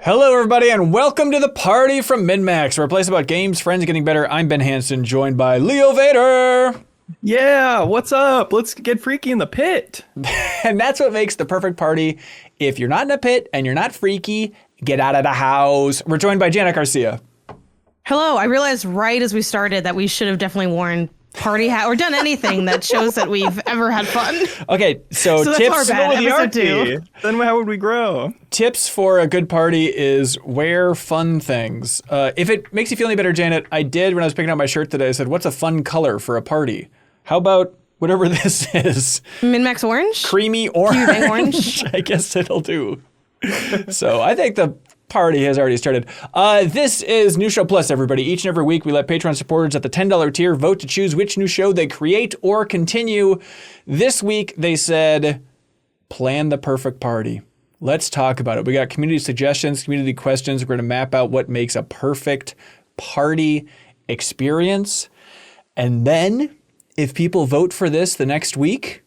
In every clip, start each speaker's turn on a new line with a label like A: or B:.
A: Hello, everybody, and welcome to the party from MinnMax, where a place about games, friends, getting better. I'm Ben Hansen, joined by Leo Vader.
B: Yeah, what's up? Let's get freaky in the pit.
A: And that's what makes the perfect party. If you're not in a pit and you're not freaky, get out of the house. We're joined by Janet Garcia.
C: Hello, I realized right as we started that we should have definitely worn party hat or done anything that shows that we've ever had fun.
A: Okay, so
C: that's
A: tips.
C: our bad. Episode 2.
B: Then how would we grow?
A: Tips for a good party is wear fun things. If it makes you feel any better, Janet, I did when I was picking out my shirt today. I said, what's a fun color for a party? How about whatever this is?
C: MinnMax orange?
A: Creamy orange.
C: Cuban orange?
A: I guess it'll do. So I think the party has already started. This is New Show Plus, everybody. Each and every week, we let Patreon supporters at the $10 tier vote to choose which new show they create or continue. This week, they said, plan the perfect party. Let's talk about it. We got community suggestions, community questions. We're going to map out what makes a perfect party experience. And then, if people vote for this the next week,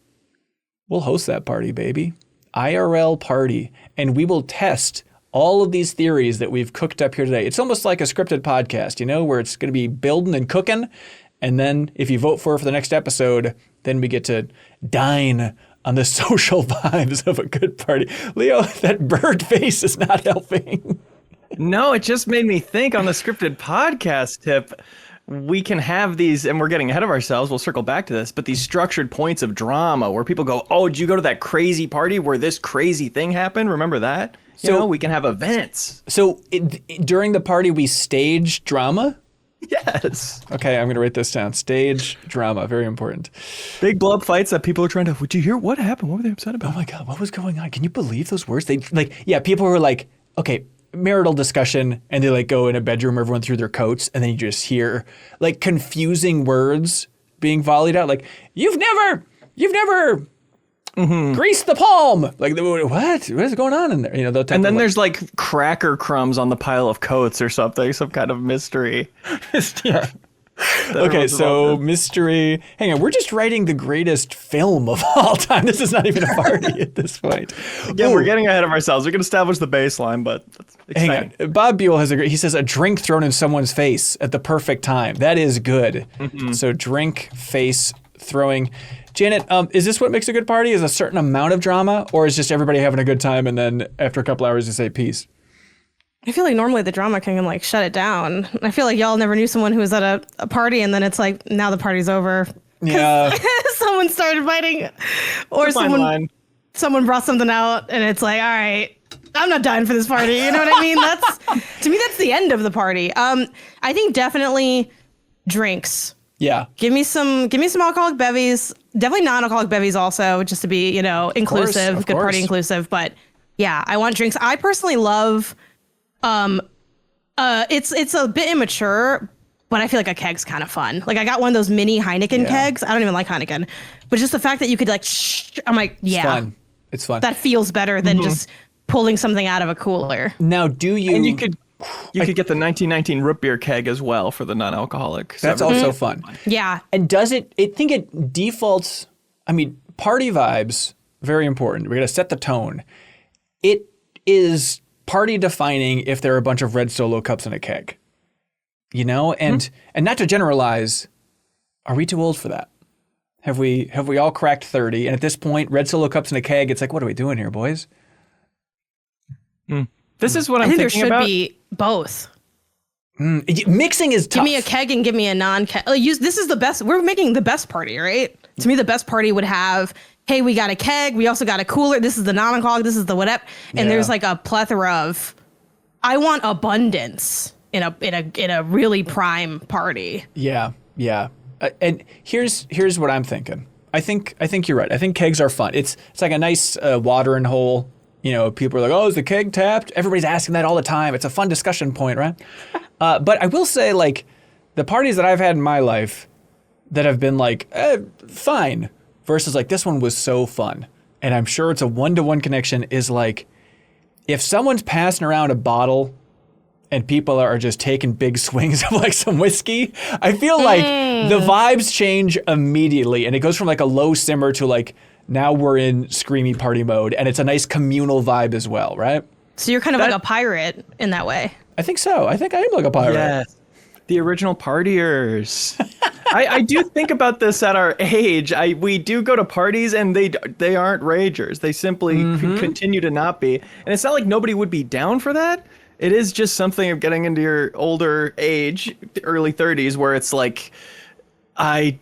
A: we'll host that party, baby. IRL party. And we will test all of these theories that we've cooked up here today. It's almost like a scripted podcast, you know, where it's going to be building and cooking. And then if you vote for it for the next episode, then we get to dine on the social vibes of a good party. Leo, that bird face is not helping.
B: No, it just made me think on the scripted podcast tip. We can have these, and we're getting ahead of ourselves. We'll circle back to this, but these structured points of drama where people go, oh, did you go to that crazy party where this crazy thing happened? Remember that? So we can have events.
A: So during the party, we stage drama?
B: Yes.
A: Okay, I'm going to write this down. Stage drama. Very important.
B: Big blow up fights that people are trying to, would you hear what happened? What were they upset about?
A: Oh my God, what was going on? Can you believe those words? People were like, okay, marital discussion, and they go in a bedroom, everyone threw their coats, and then you just hear confusing words being volleyed out. Like, you've never greased the palm. Like, what is going on in there? You know,
B: and then there's cracker crumbs on the pile of coats or something, some kind of mystery. Yeah.
A: Okay, so mystery. Hang on, we're just writing the greatest film of all time. This is not even a party at this point.
B: Again, we're getting ahead of ourselves. We can establish the baseline, but that's exciting.
A: Hang on. Bob Buell he says a drink thrown in someone's face at the perfect time. That is good. Mm-hmm. So drink, face, throwing. Janet, is this what makes a good party? Is a certain amount of drama, or is just everybody having a good time and then after a couple hours you say peace?
C: I feel like normally the drama can shut it down. I feel like y'all never knew someone who was at a party and then it's like, now the party's over.
A: Yeah.
C: Someone started fighting or someone brought something out and it's like, all right, I'm not dying for this party. You know what I mean? To me, that's the end of the party. I think definitely drinks.
A: Yeah.
C: Give me some alcoholic bevies. Definitely non-alcoholic bevies also, just to be, inclusive,
A: of
C: good
A: course.
C: party inclusive. But yeah, I want drinks. I personally love, it's a bit immature, but I feel like a keg's kind of fun. Like I got one of those mini Heineken kegs. I don't even like Heineken, but just the fact that you could I'm like, yeah,
A: it's fun.
C: That feels better than just pulling something out of a cooler.
A: Now, do you?
B: And you could get the 1919 root beer keg as well for the non-alcoholic.
A: That's also fun.
C: Yeah.
A: And I think it defaults, party vibes, very important. We're going to set the tone. It is party defining if there are a bunch of red Solo cups in a keg, and not to generalize, are we too old for that? Have we all cracked 30? And at this point, red Solo cups in a keg, it's like, what are we doing here, boys?
B: This is what I'm
C: thinking
B: thinking about.
C: There should be both.
A: Mixing is tough.
C: Give me a keg and give me a non-keg. This is the best. We're making the best party, right? To me, the best party would have, hey, we got a keg. We also got a cooler. This is the non-alcoholic. This is the whatever. And there's a plethora of, I want abundance in a really prime party.
A: Yeah. And here's what I'm thinking. I think you're right. I think kegs are fun. It's like a nice watering hole. People are like, oh, is the keg tapped? Everybody's asking that all the time. It's a fun discussion point, right? But I will say, the parties that I've had in my life that have been fine versus this one was so fun. And I'm sure it's a one-to-one connection is if someone's passing around a bottle and people are just taking big swings of some whiskey, I feel the vibes change immediately. And it goes from a low simmer to now we're in screamy party mode, and it's a nice communal vibe as well, right?
C: So you're kind of like a pirate in that way.
A: I think so. I think I am like a pirate.
B: Yes. The original partiers. I do think about this at our age. We do go to parties and they aren't ragers. They simply continue to not be. And it's not like nobody would be down for that. It is just something of getting into your older age, early 30s, where it's like, I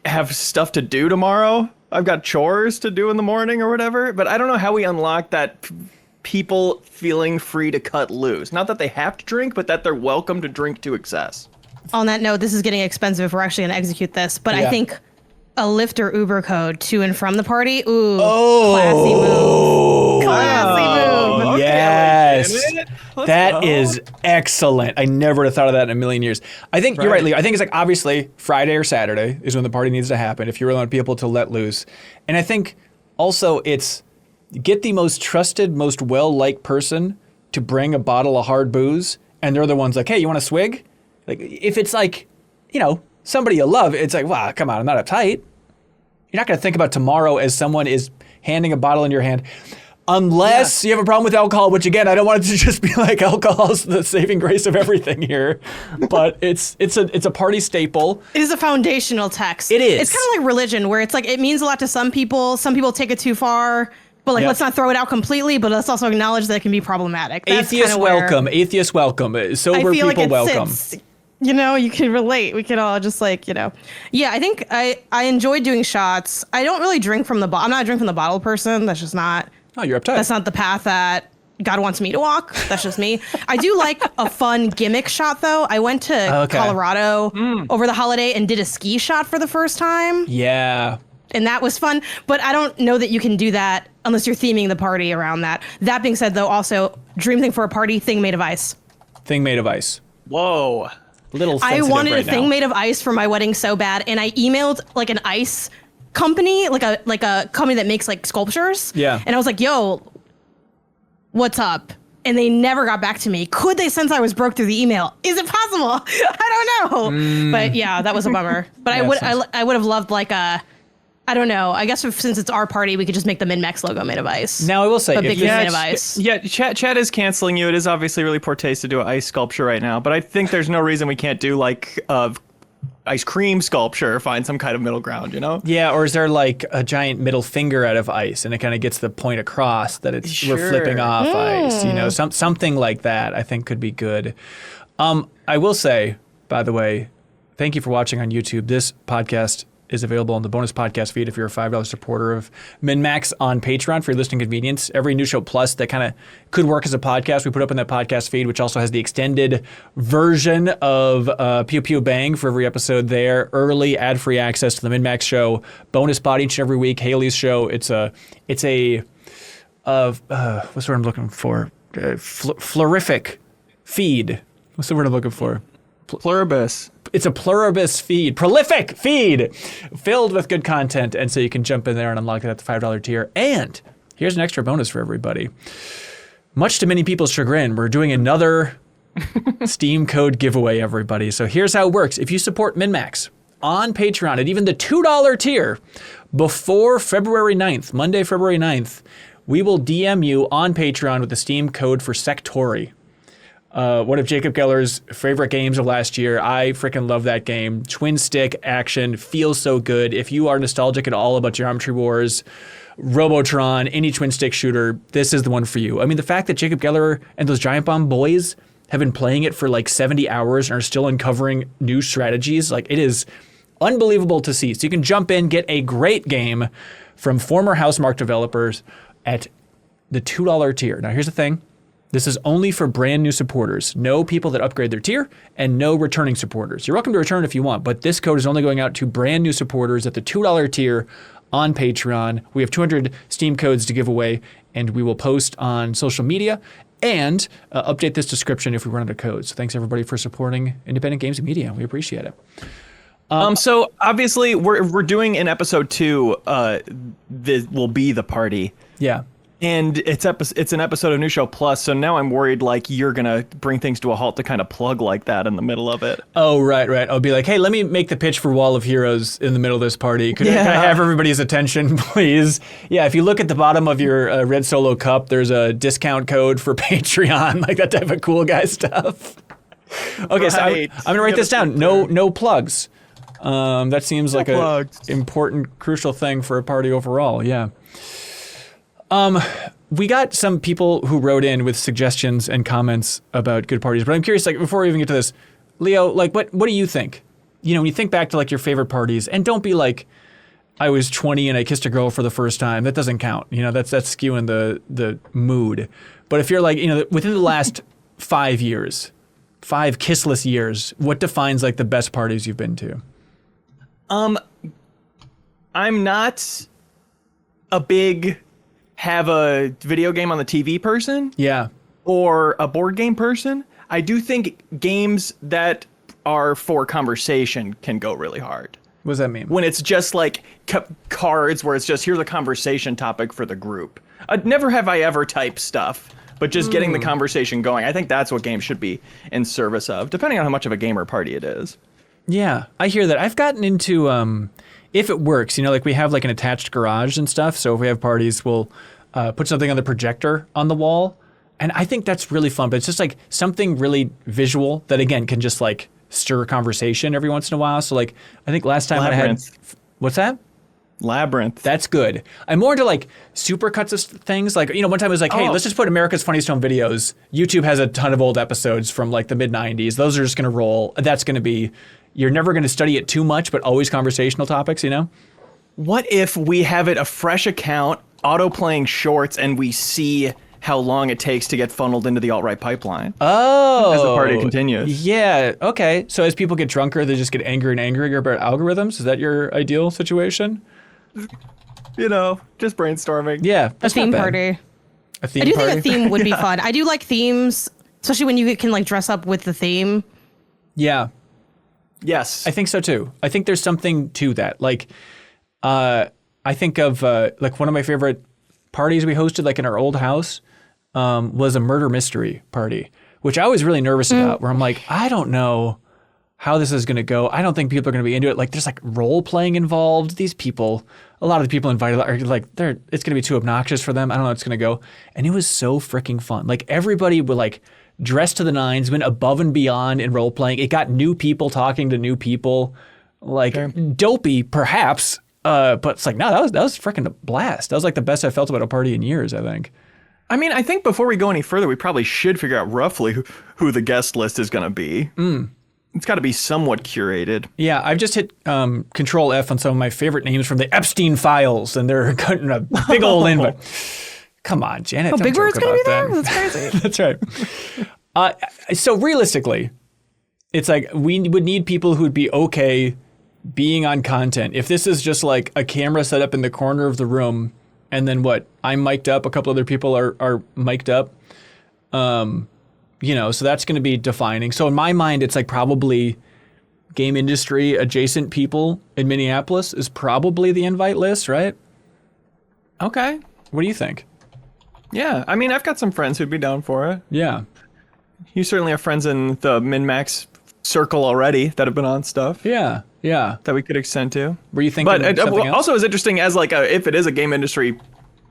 B: have stuff to do tomorrow. I've got chores to do in the morning or whatever. But I don't know how we unlock that people feeling free to cut loose. Not that they have to drink, but that they're welcome to drink to excess.
C: On that note, this is getting expensive if we're actually going to execute this. But I think a Lyft or Uber code to and from the party. Ooh, classy move. Classy move.
A: Yes. That is excellent. I never would have thought of that in a million years. I think you're right, Leo. I think it's like obviously Friday or Saturday is when the party needs to happen if you really want people to let loose. And I think also it's get the most trusted, most well-liked person to bring a bottle of hard booze, and they're the ones like, hey, you want a swig? Like if it's like, somebody you love, it's like, wow, come on, I'm not uptight. You're not going to think about tomorrow as someone is handing a bottle in your hand. Unless you have a problem with alcohol, which again, I don't want it to just be like alcohol's the saving grace of everything here, but it's a party staple.
C: It is a foundational text.
A: It is.
C: It's kind of like religion, where it's like it means a lot to some people. Some people take it too far, but let's not throw it out completely. But let's also acknowledge that it can be problematic.
A: Atheists welcome. Atheists welcome. Sober people welcome.
C: You can relate. We can all just Yeah, I think I enjoy doing shots. I don't really drink from the bottle. I'm not a drink from the bottle person. That's just not.
A: Oh, you're uptight.
C: That's not the path that God wants me to walk. That's just me. I do like a fun gimmick shot, though. I went to Colorado over the holiday and did a ski shot for the first time.
A: Yeah.
C: And that was fun. But I don't know that you can do that unless you're theming the party around that. That being said, though, also, dream thing for a party, thing made of ice.
A: Thing made of ice.
B: Whoa.
C: I wanted a thing made of ice for my wedding so bad. And I emailed like an ice company, like a company that makes like sculptures.
A: Yeah.
C: And I was like, yo, what's up? And they never got back to me. Could they, since I was broke through the email? Is it possible? I don't know. But yeah, that was a bummer. But I would have loved like a, I don't know. I guess since it's our party, we could just make the MinnMax logo made of ice.
A: Now I will say,
C: made of ice.
B: Yeah, chat is canceling you. It is obviously really poor taste to do an ice sculpture right now, but I think there's no reason we can't do like ice cream sculpture. Find some kind of middle ground,
A: Yeah, or is there like a giant middle finger out of ice, and it kind of gets the point across that we're flipping off ice. Something like that. I think could be good. I will say, by the way, thank you for watching on YouTube. This podcast is available on the bonus podcast feed if you're a $5 supporter of MinnMax on Patreon for your listening convenience. Every New Show Plus that kind of could work as a podcast, we put up in that podcast feed, which also has the extended version of Pew Pew Bang for every episode there. Early ad-free access to the MinnMax show. Bonus pod each and every week. Haley's show. It's a what's the word I'm looking for? Florific feed. What's the word I'm looking for?
B: Pluribus.
A: It's a pluribus feed, prolific feed, filled with good content. And so you can jump in there and unlock it at the $5 tier. And here's an extra bonus for everybody. Much to many people's chagrin, we're doing another Steam code giveaway, everybody. So here's how it works. If you support MinnMax on Patreon at even the $2 tier before February 9th, Monday, February 9th, we will DM you on Patreon with the Steam code for Sectori. One of Jacob Geller's favorite games of last year. I freaking love that game. Twin stick action, feels so good. If you are nostalgic at all about Geometry Wars, Robotron, any twin stick shooter, this is the one for you. I mean, the fact that Jacob Geller and those Giant Bomb boys have been playing it for like 70 hours and are still uncovering new strategies, like it is unbelievable to see. So you can jump in, get a great game from former Housemarque developers at the $2 tier. Now, here's the thing. This is only for brand new supporters. No people that upgrade their tier and no returning supporters. You're welcome to return if you want, but this code is only going out to brand new supporters at the $2 tier on Patreon. We have 200 Steam codes to give away, and we will post on social media and update this description if we run out of codes. So thanks everybody for supporting independent games and media. We appreciate it.
B: So obviously we're doing in episode 2, this will be the party.
A: Yeah.
B: And it's an episode of New Show Plus, so now I'm worried like you're gonna bring things to a halt to kind of plug like that in the middle of it.
A: Oh, right. I'll be like, hey, let me make the pitch for Wall of Heroes in the middle of this party. Could I have everybody's attention, please? Yeah, if you look at the bottom of your Red Solo cup, there's a discount code for Patreon, like that type of cool guy stuff. Okay, so I'm gonna write this down. No plugs. That seems like a important, crucial thing for a party overall. Yeah. We got some people who wrote in with suggestions and comments about good parties, but I'm curious, like, before we even get to this, Leo, like, what do you think? You know, when you think back to like your favorite parties, and don't be like, I was 20 and I kissed a girl for the first time. That doesn't count. You know, that's skewing the mood. But if you're like, you know, within the last 5 years, 5 kissless years, what defines like the best parties you've been to?
B: I'm not a big have a video game on the TV person.
A: Yeah.
B: Or a board game person. I do think games that are for conversation can go really hard.
A: What does that mean?
B: When it's just like cards where it's just here's a conversation topic for the group. Never have I ever type stuff, but just getting the conversation going. I think that's what games should be in service of, depending on how much of a gamer party it is.
A: Yeah, I hear that. I've gotten into, if it works, you know, like we have like an attached garage and stuff. So if we have parties, we'll put something on the projector on the wall. And I think that's really fun. But it's just like something really visual that, again, can just like stir a conversation every once in a while. So like, I think last time
B: Labyrinth.
A: I had, what's that?
B: Labyrinth.
A: That's good. I'm more into like super cuts of things. Like, you know, one time I was like, hey, let's just put America's Funniest Home Videos. YouTube has a ton of old episodes from like the mid 90s. Those are just going to roll. That's going to be, you're never going to study it too much, but always conversational topics, you know?
B: What if we have it a fresh account, auto playing shorts, and we see how long it takes to get funneled into the alt-right pipeline?
A: Oh.
B: As the party continues.
A: Yeah. Okay. So as people get drunker, they just get angrier and angrier about algorithms. Is that your ideal situation?
B: You know, just brainstorming.
A: Yeah.
C: A theme party.
A: A theme
C: I do
A: party?
C: think a theme would be fun. I do like themes, especially when you can like dress up with the theme.
A: Yeah.
B: Yes.
A: I think so too. I think there's something to that. Like, I think of like one of my favorite parties we hosted, like in our old house, was a murder mystery party, which I was really nervous about. Where I'm like, I don't know how this is going to go. I don't think people are going to be into it. Like, there's like role playing involved. These people, a lot of the people invited are like, it's going to be too obnoxious for them. I don't know how it's going to go. And it was so freaking fun. Like everybody would like dress to the nines, went above and beyond in role playing. It got new people talking to new people, like dopey perhaps. But it's like, no, that was freaking a blast. That was like the best I felt about a party in years, I think.
B: I mean, I think before we go any further, we probably should figure out roughly who the guest list is going to be. It's got to be somewhat curated.
A: Yeah, I've just hit Control F on some of my favorite names from the Epstein files, and they're cutting a big old invite. Come on, Janet. Don't
C: Big
A: joke
C: Bird's going to be there?
A: about
C: That's crazy.
A: that. That's right. So realistically, it's like we would need people who'd be okay being on content. If this is just like a camera set up in the corner of the room, and then what? I'm mic'd up, a couple other people are mic'd up. You know, so that's going to be defining. So in my mind, it's like probably game industry adjacent people in Minneapolis is probably the invite list, right?
B: Okay.
A: What do you think?
B: Yeah. I mean, I've got some friends who'd be down for it.
A: Yeah.
B: You certainly have friends in the MinnMax circle already that have been on stuff.
A: Yeah. Yeah.
B: That we could extend to.
A: Were you thinking
B: But
A: something else?
B: also as interesting as like if it is a game industry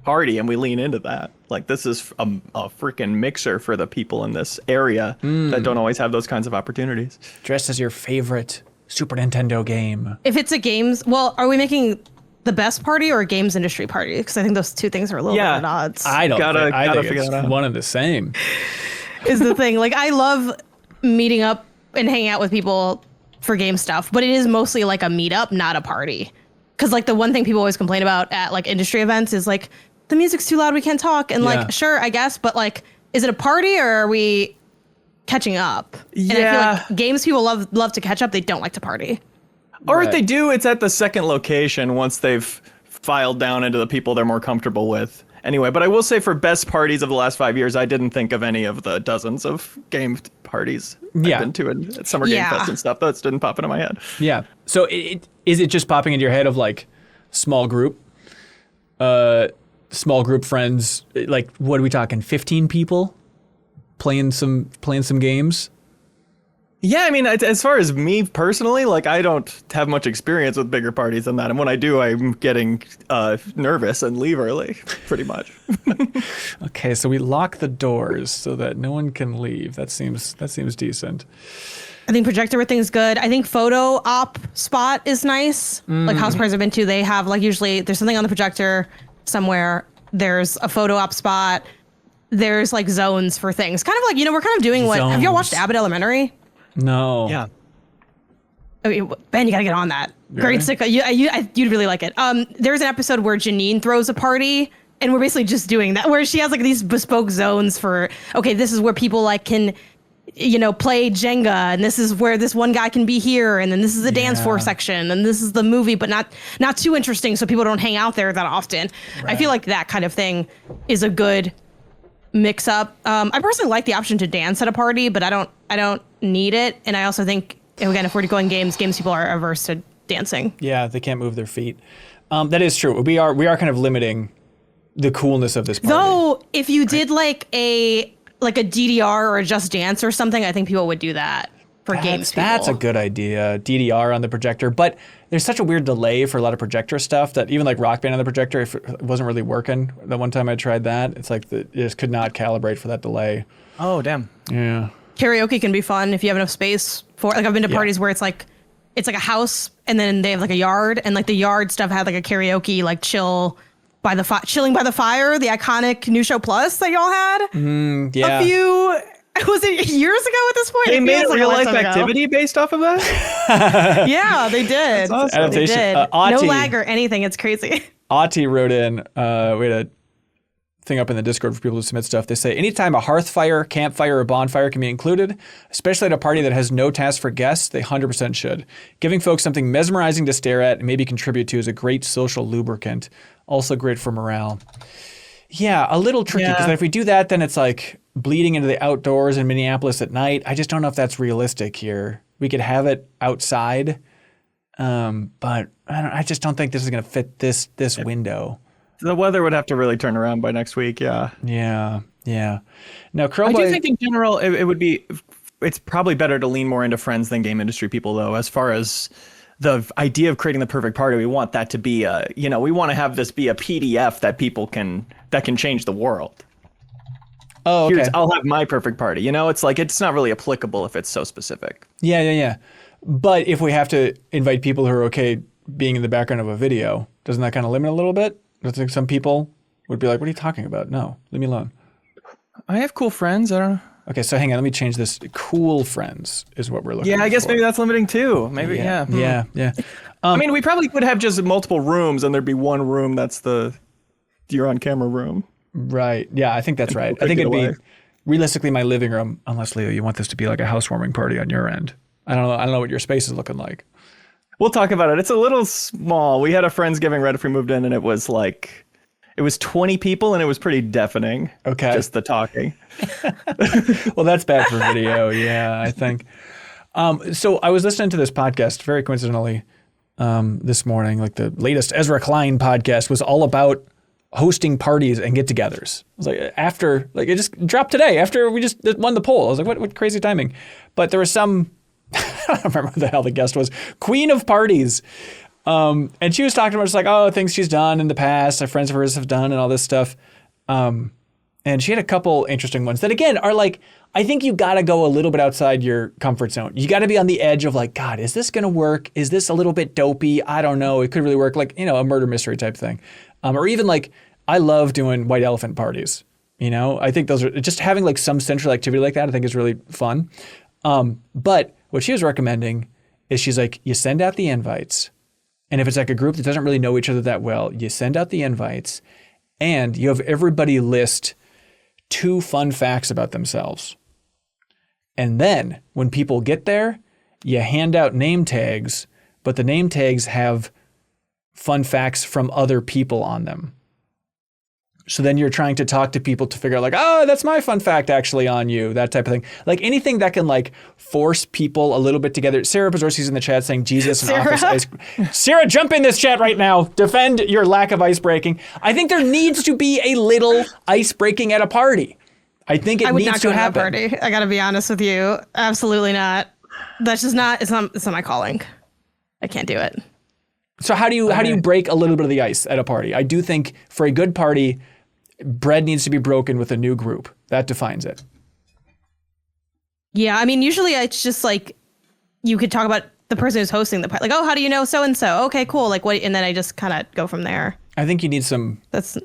B: party and we lean into that, like this is a freaking mixer for the people in this area that don't always have those kinds of opportunities.
A: Dressed as your favorite Super Nintendo game.
C: If it's a games, well, are we making the best party or a games industry party? Because I think those two things are a little bit at odds.
A: I don't
B: Gotta
A: think
B: figure
A: it's
B: that out.
A: one and the same.
C: Is the thing. Like, I love meeting up and hanging out with people for game stuff, but it is mostly like a meetup, not a party. Because like the one thing people always complain about at like industry events is like, the music's too loud, we can't talk. And like, sure, I guess, but like, is it a party or are we catching up?
B: Yeah.
C: And I feel like games people love to catch up, they don't like to party.
B: Or
A: Right.
B: if they do, it's at the second location once they've filed down into the people they're more comfortable with. Anyway, but I will say for best parties of the last 5 years, I didn't think of any of the dozens of game parties I've been to at Summer Game Fest and stuff. That didn't pop into my head.
A: Yeah. So is it just popping into your head of like small group? small group friends, like what are we talking? 15 people playing some games.
B: Yeah, I mean, as far as me personally, like I don't have much experience with bigger parties than that, and when I do, I'm getting nervous and leave early, pretty much.
A: Okay, so we lock the doors so that no one can leave. That seems decent.
C: I think projector thing's good. I think photo op spot is nice. Like house parties I've been to, they have like usually there's something on the projector somewhere. There's a photo op spot. There's like zones for things. Kind of like, we're kind of doing what, have y'all watched Abbott Elementary?
A: No.
B: Yeah.
C: I mean, Ben, you gotta get on that. Great sick. You'd really like it. There's an episode where Janine throws a party, and we're basically just doing that, where she has like these bespoke zones for, okay, this is where people like can, play Jenga, and this is where this one guy can be here, and then this is the dance floor section, and this is the movie, but not too interesting, so people don't hang out there that often. Right. I feel like that kind of thing is a good mix up. I personally like the option to dance at a party, but I don't need it. And I also think, again, if we're going games people are averse to dancing.
A: Yeah, they can't move their feet. That is true. We are kind of limiting the coolness of this party.
C: Though, if you did like a DDR or a Just Dance or something, I think people would do that for games people.
A: That's a good idea. DDR on the projector, but there's such a weird delay for a lot of projector stuff that even like Rock Band on the projector, if it wasn't really working. The one time I tried that, it's like it just could not calibrate for that delay.
B: Oh, damn.
A: Yeah.
C: Karaoke can be fun if you have enough space for. Like I've been to parties where it's like a house and then they have like a yard, and like the yard stuff had like a karaoke like chilling by the fire, the iconic New Show Plus that y'all had.
A: Yeah.
C: A few. Was it years ago at this point?
B: They made a real life activity based off of that?
C: Yeah, they did.
B: That's awesome.
A: Adaptation.
C: They did. No lag or anything. It's crazy.
A: Ati wrote in, we had a thing up in the Discord for people who submit stuff. They say, anytime a hearth fire, campfire, or bonfire can be included, especially at a party that has no task for guests, they 100% should. Giving folks something mesmerizing to stare at and maybe contribute to is a great social lubricant. Also great for morale. Yeah, a little tricky, because if we do that, then it's like bleeding into the outdoors in Minneapolis at night. I just don't know if that's realistic here. We could have it outside, but I just don't think this is going to fit this window.
B: The weather would have to really turn around by next week, yeah.
A: Yeah. Now,
B: I do think in general it's probably better to lean more into friends than game industry people, though, as far as the idea of creating the perfect party. We want that to be we want to have this be a PDF that can change the world.
A: Oh, okay.
B: I'll have my perfect party. It's like, it's not really applicable if it's so specific.
A: Yeah. But if we have to invite people who are okay being in the background of a video, doesn't that kind of limit a little bit? I think some people would be like, what are you talking about? No, leave me alone.
B: I have cool friends. I don't know.
A: Okay, so hang on. Let me change this. Cool friends is what we're looking for.
B: Yeah, I guess maybe that's limiting too. Maybe, yeah.
A: Yeah.
B: I mean, we probably could have just multiple rooms, and there'd be one room that's you're on camera room.
A: Right. Yeah, I think that's right. I think it'd be realistically my living room, unless, Leo, you want this to be like a housewarming party on your end. I don't know what your space is looking like.
B: We'll talk about it. It's a little small. We had a Friendsgiving right after we moved in, and it was 20 people, and it was pretty deafening.
A: Okay.
B: Just the talking.
A: Well, that's bad for video. Yeah, I think. So I was listening to this podcast very coincidentally this morning. Like the latest Ezra Klein podcast was all about hosting parties and get-togethers. It was like it just dropped today after we just won the poll. I was like, what crazy timing. But there was some, I don't remember who the hell the guest was, Queen of Parties. And she was talking about just like, things she's done in the past, friends of hers have done and all this stuff. And she had a couple interesting ones that, again, are like, I think you got to go a little bit outside your comfort zone. You got to be on the edge of like, God, is this going to work? Is this a little bit dopey? I don't know. It could really work, like, a murder mystery type thing. Or even like, I love doing white elephant parties. I think those are just having like some central activity like that, I think is really fun. But what she was recommending is she's like, you send out the invites. And if it's like a group that doesn't really know each other that well, you send out the invites and you have everybody list 2 fun facts about themselves. And then when people get there, you hand out name tags, but the name tags have fun facts from other people on them. So then you're trying to talk to people to figure out like, oh, that's my fun fact actually on you, that type of thing. Like anything that can like force people a little bit together. Sarah Pazorski's in the chat saying Jesus and office ice. Sarah, jump in this chat right now. Defend your lack of ice breaking. I think there needs to be a little ice breaking at a party. I think it needs to happen.
C: I would not go to that party. I got to be honest with you. Absolutely not. That's just not, it's not my calling. I can't do it.
A: So how do you break a little bit of the ice at a party? I do think for a good party, bread needs to be broken with a new group. That defines it.
C: Yeah, I mean, usually it's just like you could talk about the person who's hosting the party. Like, oh, how do you know so and so? Okay, cool. Like what? And then I just kind of go from there.
A: I think you need some.
C: That's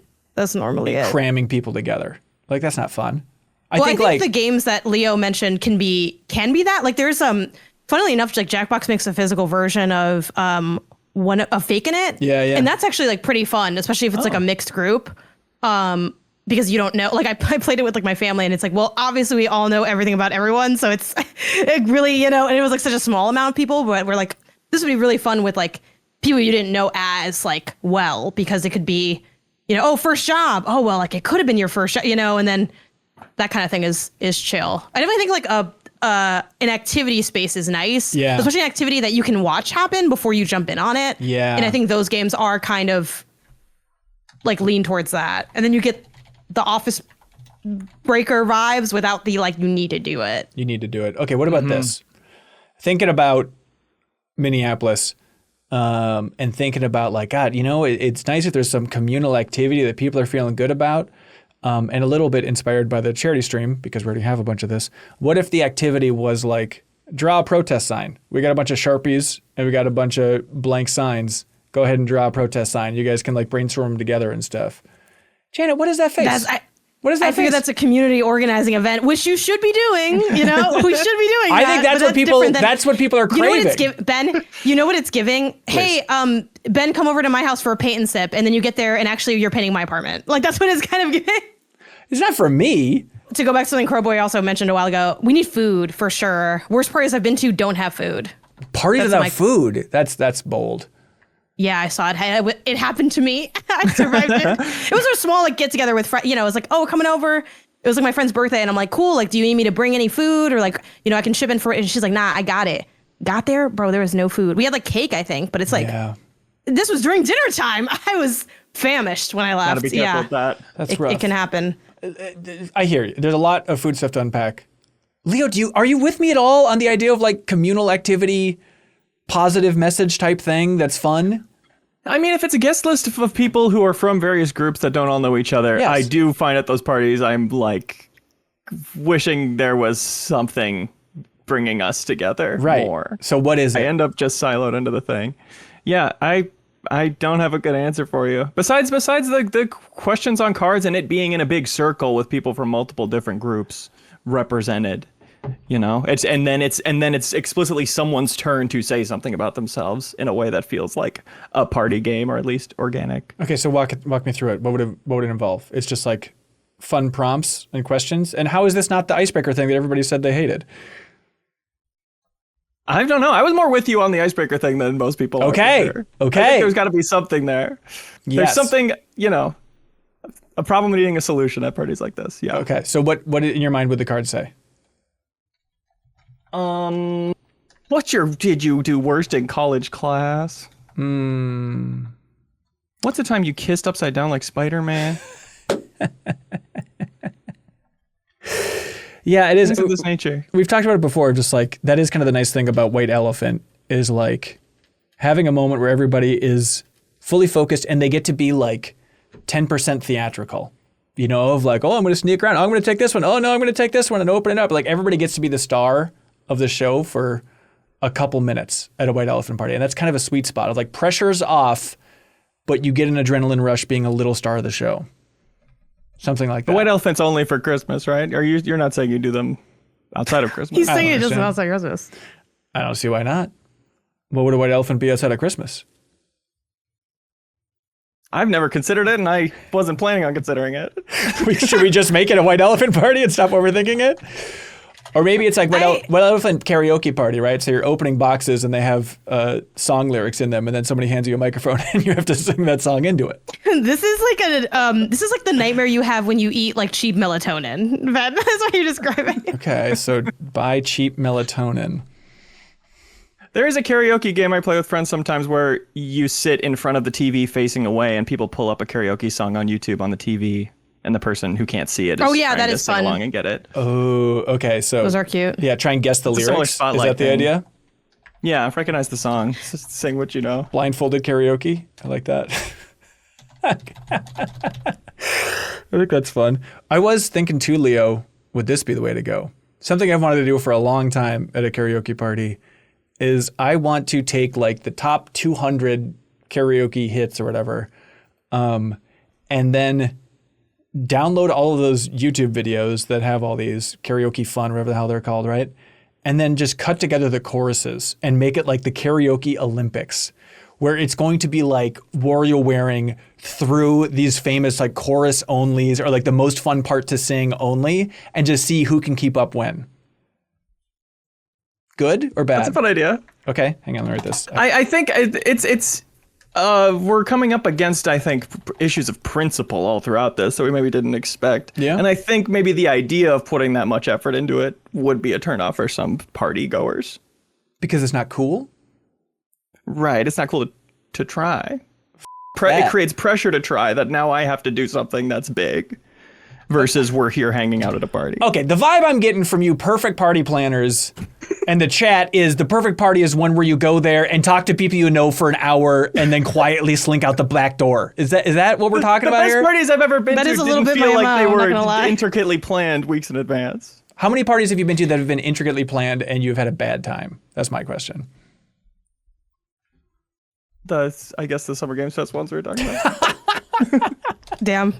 C: normally it.
A: Cramming people together. Like that's not fun.
C: I think like the games that Leo mentioned can be that. Like there's funnily enough, like Jackbox makes a physical version of Faking It.
A: Yeah.
C: And that's actually like pretty fun, especially if it's like a mixed group. Because you don't know, like I played it with like my family and it's like, well, obviously we all know everything about everyone. So it really, and it was like such a small amount of people, but we're like, this would be really fun with like people you didn't know as like well, because it could be, oh, first job. Oh, well, like it could have been your first job, and then that kind of thing is chill. I definitely think like an activity space is nice.
A: Yeah.
C: Especially an activity that you can watch happen before you jump in on it.
A: Yeah.
C: And I think those games are kind of like lean towards that. And then you get the office breaker vibes without the like you need to do it.
A: You need to do it. Okay, what about this? Thinking about Minneapolis and thinking about like, God, it's nice if there's some communal activity that people are feeling good about. And a little bit inspired by the charity stream, because we already have a bunch of this. What if the activity was like, draw a protest sign? We got a bunch of Sharpies and we got a bunch of blank signs. Go ahead and draw a protest sign. You guys can like brainstorm them together and stuff. Janet, what is that face? What is that
C: I figure that's a community organizing event, which you should be doing. We should be doing that.
A: I think that's what people are craving.
C: Ben, you know what it's giving?
A: Please.
C: Hey, Ben, come over to my house for a paint and sip. And then you get there and actually you're painting my apartment. Like that's what it's kind of giving.
A: It's not for me.
C: To go back to something Crowboy also mentioned a while ago, we need food for sure. Worst parties I've been to don't have food.
A: Parties without food. That's bold.
C: Yeah, I saw it. It happened to me. I survived it. It was a small like get together with friends. It was like, oh, we're coming over. It was like my friend's birthday, and I'm like, cool. Like, do you need me to bring any food or like, I can ship in for it? And she's like, nah, I got it. Got there, bro. There was no food. We had like cake, I think, but it's like, this was during dinner time. I was famished when I left.
B: Gotta be careful with that.
A: That's rough.
C: It can happen.
A: I hear you. There's a lot of food stuff to unpack. Leo, are you with me at all on the idea of like communal activity, positive message type thing that's fun?
B: I mean, if it's a guest list of people who are from various groups that don't all know each other, yes. I do find at those parties, I'm like wishing there was something bringing us together more.
A: So what is it?
B: I end up just siloed into the thing. Yeah, I don't have a good answer for you. Besides the questions on cards and it being in a big circle with people from multiple different groups represented. It's explicitly someone's turn to say something about themselves in a way that feels like a party game, or at least organic.
A: Okay, so walk me through it. What would it involve? It's just like fun prompts and questions. And how is this not the icebreaker thing that everybody said they hated?
B: I don't know. I was more with you on the icebreaker thing than most people.
A: Okay.
B: Are.
A: Okay.
B: I think there's got to be something there.
A: Yes.
B: There's something, a problem needing a solution at parties like this. Yeah.
A: Okay. So what in your mind would the card say?
B: Did you do worst in college class? What's the time you kissed upside down like Spider-Man?
A: Yeah, it is.
B: Things of this nature.
A: We've talked about it before. Just like that is kind of the nice thing about White Elephant is like having a moment where everybody is fully focused and they get to be like 10% theatrical. Of like, oh, I'm going to sneak around. Oh, I'm going to take this one. Oh no, I'm going to take this one and open it up. Like everybody gets to be the star of the show for a couple minutes at a White Elephant party. And that's kind of a sweet spot of like pressure's off, but you get an adrenaline rush being a little star of the show. Something like that.
B: The White Elephant's only for Christmas, right? You're not saying you do them outside of Christmas?
C: He's saying it doesn't outside Christmas.
A: I don't see why not. What would a White Elephant be outside of Christmas?
B: I've never considered it, and I wasn't planning on considering it.
A: Should we just make it a White Elephant party and stop overthinking it? Or maybe it's like Wet Elephant Karaoke Party, right? So you're opening boxes and they have song lyrics in them, and then somebody hands you a microphone and you have to sing that song into it.
C: This is like the nightmare you have when you eat like cheap melatonin. That's what you're describing.
A: Okay, so buy cheap melatonin.
B: There is a karaoke game I play with friends sometimes where you sit in front of the TV facing away and people pull up a karaoke song on YouTube on the TV and the person who can't see it is trying
C: that
B: to
C: is
B: sing
C: fun.
B: along and get it.
A: Oh, okay. So
C: Those are cute.
A: Yeah, try and guess the
B: It's a similar
A: lyrics. Is
B: Spotlight
A: that the
B: thing.
A: idea?
B: Yeah, recognize the song. Just sing what you know.
A: Blindfolded karaoke. I like that. I think that's fun. I was thinking too, Leo, would this be the way to go? Something I've wanted to do for a long time at a karaoke party is I want to take like the top 200 karaoke hits or whatever, and then download all of those YouTube videos that have all these karaoke fun, whatever the hell they're called, right? And then just cut together the choruses and make it like the karaoke Olympics, where it's going to be like Wario wearing through these famous like chorus onlys or like the most fun part to sing only, and just see who can keep up when. Good or bad?
B: That's a fun idea.
A: Okay, hang on, let me write this.
B: I think it's we're coming up against, I think, issues of principle all throughout this that we maybe didn't expect.
A: Yeah.
B: And I think maybe the idea of putting that much effort into it would be a turnoff for some party goers.
A: Because it's not cool?
B: Right. It's not cool to try. It creates pressure to try that now I have to do something that's big versus we're here hanging out at a party.
A: Okay, the vibe I'm getting from you perfect party planners and the chat is the perfect party is one where you go there and talk to people you know for an hour and then quietly slink out the back door. Is that what we're talking about here?
B: The best parties I've ever been
C: That
B: to
C: is a little
B: didn't
C: bit
B: feel
C: my
B: like they
C: MO, I'm not
B: were
C: gonna lie.
B: intricately planned weeks in advance.
A: How many parties have you been to that have been intricately planned and you've had a bad time? That's my question.
B: I guess the Summer Games Fest ones we were talking about.
C: Damn.